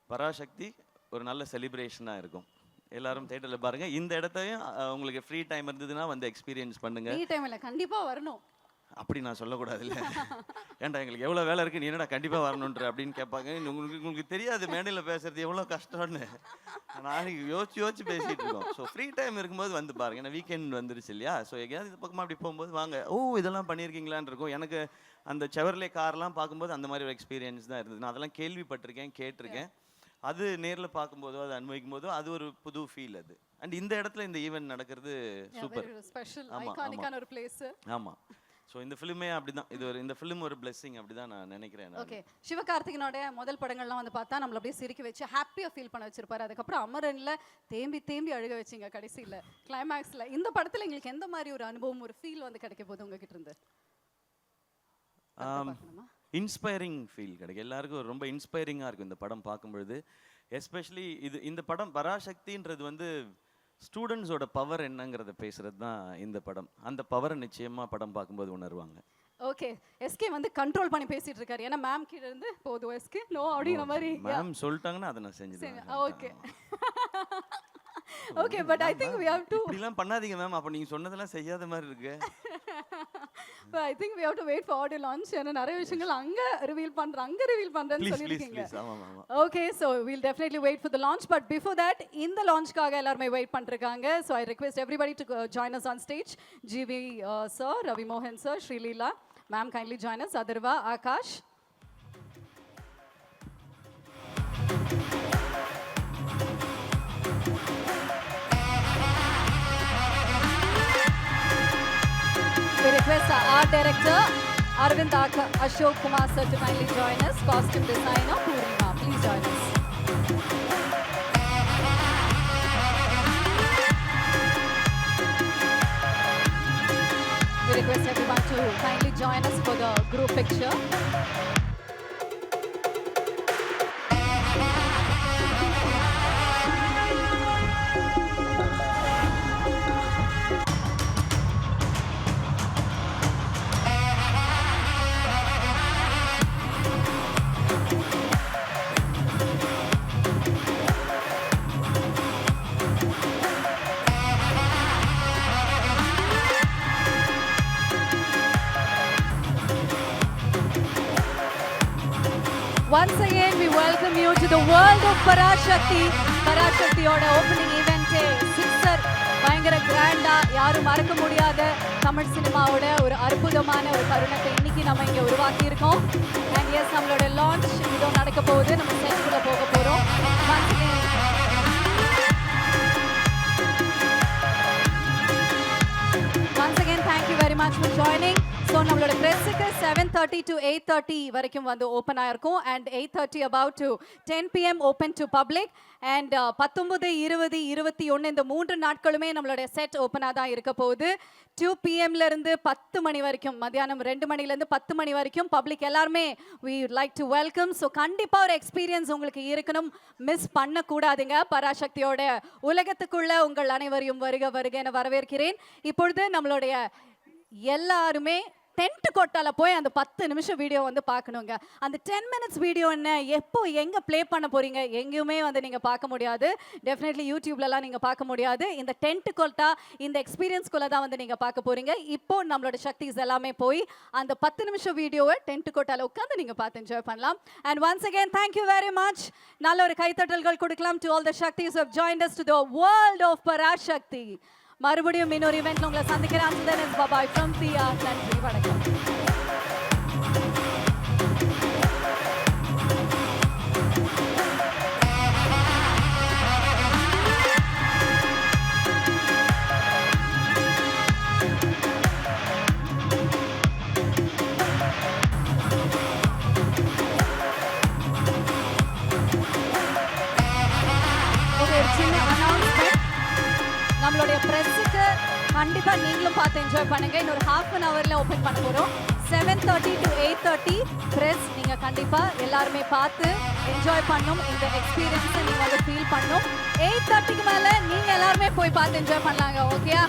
பராசக்தி ஒரு நல்ல செலிப்ரேஷனாக இருக்கும். எல்லாரும் தேட்டரில் பாருங்கள். இந்த இடத்தையும் உங்களுக்கு ஃப்ரீ டைம் இருந்ததுன்னா வந்து எக்ஸ்பீரியன்ஸ் பண்ணுங்கள். ஃப்ரீ டைமில் கண்டிப்பாக வரணும் அப்படி நான் சொல்லக்கூடாது இல்லை, ஏன்டா எங்களுக்கு எவ்வளோ வேலை இருக்குது, நீ என்னடா கண்டிப்பாக வரணுன்ற அப்படின்னு கேட்பாங்க. உங்களுக்கு தெரியாது மேடையில் பேசுறது எவ்வளோ கஷ்டம்னு, நான் யோசிச்சு பேசிகிட்டு இருக்கோம். ஸோ ஃப்ரீ டைம் இருக்கும்போது வந்து பாருங்க, ஏன்னா வீக்கெண்ட் வந்துருச்சு இல்லையா. ஸோ எங்கேயாவது இந்த பக்கமாக அப்படி போகும்போது வாங்க, ஓ இதெல்லாம் பண்ணியிருக்கீங்களான் இருக்கும். எனக்கு அந்த செவர்லே கார்லாம் பார்க்கும்போது அந்த மாதிரி ஒரு எக்ஸ்பீரியன்ஸ் தான் இருந்தது. நான் அதெல்லாம் கேள்விப்பட்டிருக்கேன், கேட்டிருக்கேன். அது நேரில் பார்க்கும்போதோ அது அனுபவிக்கும் போதோ அது ஒரு புது ஃபீல் அது. அண்ட் இந்த இடத்துல இந்த ஈவெண்ட் நடக்கிறது சூப்பர், ஸ்பெஷல் ஐகானிக்கான ஒரு பிளேஸ். ஆமாம். ஸோ இந்த ஃபிலிமே அப்படிதான், இது ஒரு இந்த ஃபிலிம் ஒரு பிளெஸிங் அப்படி தான் நான் நினைக்கிறேன். ஓகே, சிவகார்த்திகனோட முதல் படங்கள்லாம் வந்து பார்த்தா நம்மள அப்படியே சிரிக்க வச்சு ஹாப்பியாக ஃபீல் பண்ண வச்சிருப்பாரு. அதுக்கப்புறம் அமரன்ல தேம்பி அழுக வச்சிங்க கடைசியில் கிளைமேக்ஸில். இந்த படத்தில் எங்களுக்கு எந்த மாதிரி ஒரு அனுபவம், ஒரு ஃபீல் வந்து கிடைக்க போகுது உங்ககிட்ட இருந்து? இன்ஸ்பைரிங் ஃபீல் கிடைக்கும் எல்லாருக்கும், ரொம்ப இன்ஸ்பைரிங்காக இருக்கும் இந்த படம் பார்க்கும்பொழுது. எஸ்பெஷலி இந்த படம் பராசக்தின்றது வந்து ஸ்டூடெண்ட்ஸோட பவர் என்னங்கிறத பேசுறது தான் இந்த படம். அந்த பவரை நிச்சயமாக படம் பார்க்கும்போது உணர்வாங்க. ஓகே, எஸ்கே வந்து கண்ட்ரோல் பண்ணி பேசிட்டு இருக்காரு. ஏன்னா மேம் கிட்ட இருந்து போதும் எஸ்கே நோ அப்படிங்கிற மாதிரி மேம் சொல்லிட்டாங்கன்னா அதை நான் செஞ்சுடுவேன். Okay okay, but I think we have to இப்படிலாம் பண்ணாதீங்க மேம், அப்போ நீங்கள் சொன்னதெல்லாம் செய்யாத மாதிரி இருக்கு. but I think we have to wait for audio launch. ஏன்னா நிறைய விஷயங்கள் அங்க ரிவீல் பண்றேன்னு சொல்லிருக்கீங்க. Okay, so we'll definitely wait for the launch, but before that இந்த லான்ச்காக எல்லாரும் வெயிட் பண்ணிருக்காங்க. So I request everybody to join us on stage. GV sir, Ravi Mohan sir, Sri Leela ma'am, kindly join us. Adarva, Akash. director Arvind Ashok Kumar sir to kindly join us. Costume designer Purnima, please join us. We request everyone to kindly join us for the group picture. Once again, we welcome you to the world of Parashakti. Parashaktiயோட opening event sixer பயங்கர கிராண்டா யாரும் மறக்க முடியாத தமிழ் சினிமாவோட ஒரு அற்புதமான ஒரு தருணத்தை இன்னைக்கு நம்ம இங்க உருவாக்கி இருக்கோம். And yes, நம்மளோட லான்ச் இதோ நடக்க போகுது. நம்ம செட்குள்ள போக போறோம். Once again, thank you very much for joining. So நம்மளோட pressக்கு 7:30 to 8:30 வரைக்கும் வந்து ஓபன் ஆயிருக்கும் and 8:30 about to 10 p.m. open to public and 19, 20, 21 இந்த 3 நாட்களுமே நம்மளோட செட் ஓபனா தான் இருக்க போகுது. 2 p.m. ல இருந்து 10 மணி வரைக்கும் மத்தியானம் 2 மணில இருந்து 10 மணி வரைக்கும் பப்ளிக் எல்லாரும் we would like to welcome. So கண்டிப்பா ஒரு எக்ஸ்பீரியன்ஸ் உங்களுக்கு இருக்கணும், மிஸ் பண்ண கூடாதுங்க. பராசக்தியோட உலகத்துக்குள்ள உங்கள் அனைவரையும் வருக வருக என வரவேற்கிறேன். இப்பொழுது நம்மளுடைய எல்லாருமே டென்ட் கொட்டால போய் அந்த 10 நிமிஷம் வீடியோ வந்து பார்க்கணுங்க. அந்த 10 minutes வீடியோ என்ன எப்போ எங்கே ப்ளே பண்ண போறீங்க எங்கேயுமே வந்து நீங்கள் பார்க்க முடியாது. டெஃபினெட்லி யூடியூப்லலாம் நீங்கள் பார்க்க முடியாது. இந்த டென்ட் கொட்டா இந்த எக்ஸ்பீரியன்ஸ்குள்ளே தான் வந்து நீங்கள் பார்க்க போறீங்க. இப்போ நம்மளோட சக்திஸ் எல்லாமே போய் அந்த 10 நிமிஷம் வீடியோவை டென்ட் கொட்டால உட்காந்து நீங்கள் பார்த்து என்ஜாய் பண்ணலாம். And once again thank you very much. நல்ல ஒரு கைத்தட்டல்கள் கொடுக்கலாம் to all the Sakthis have joined us to the world of Parasakthi. மறுபடியும் இன்னொரு இவெண்ட்ல உங்களை சந்திக்கிறேன். Until then, it's bye-bye from Thea. நன்றி, வணக்கம். ஒரு சின்ன announcement. நம்மளுடைய பிரஸ்ஸுக்கு கண்டிப்பாக நீங்களும் பார்த்து என்ஜாய் பண்ணுங்கள். இன்னொரு ½ ஓப்பன் பண்ண போகிறோம். 7:30 to 8:30 ப்ரெஸ் நீங்கள் கண்டிப்பாக எல்லாருமே பார்த்து என்ஜாய் பண்ணணும். இந்த எக்ஸ்பீரியன்ஸை நீங்கள் வந்து ஃபீல் பண்ணணும். 8:30க்கு மேலே நீங்கள் எல்லாருமே போய் பார்த்து என்ஜாய் பண்ணலாங்க. ஓகேயா?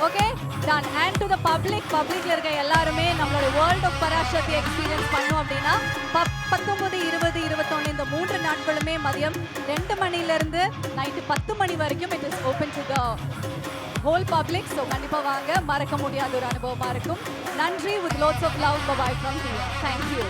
Okay done. And to the பப்ளிக்ல இருக்க எல்லாருமே நம்மளோட வேர்ல்ட் ஆஃப் பராசக்தி எக்ஸ்பீரியன்ஸ் பண்ணோம் அப்படின்னா 19, 20, 21 இந்த 3 நாட்களுமே மதியம் 2 மணிலேருந்து நைட்டு 10 மணி வரைக்கும் it is open to the whole public. So கண்டிப்பாக வாங்க, மறக்க முடியாத ஒரு அனுபவமாக இருக்கும். நன்றி. With lots of love. Bye from here. Thank you.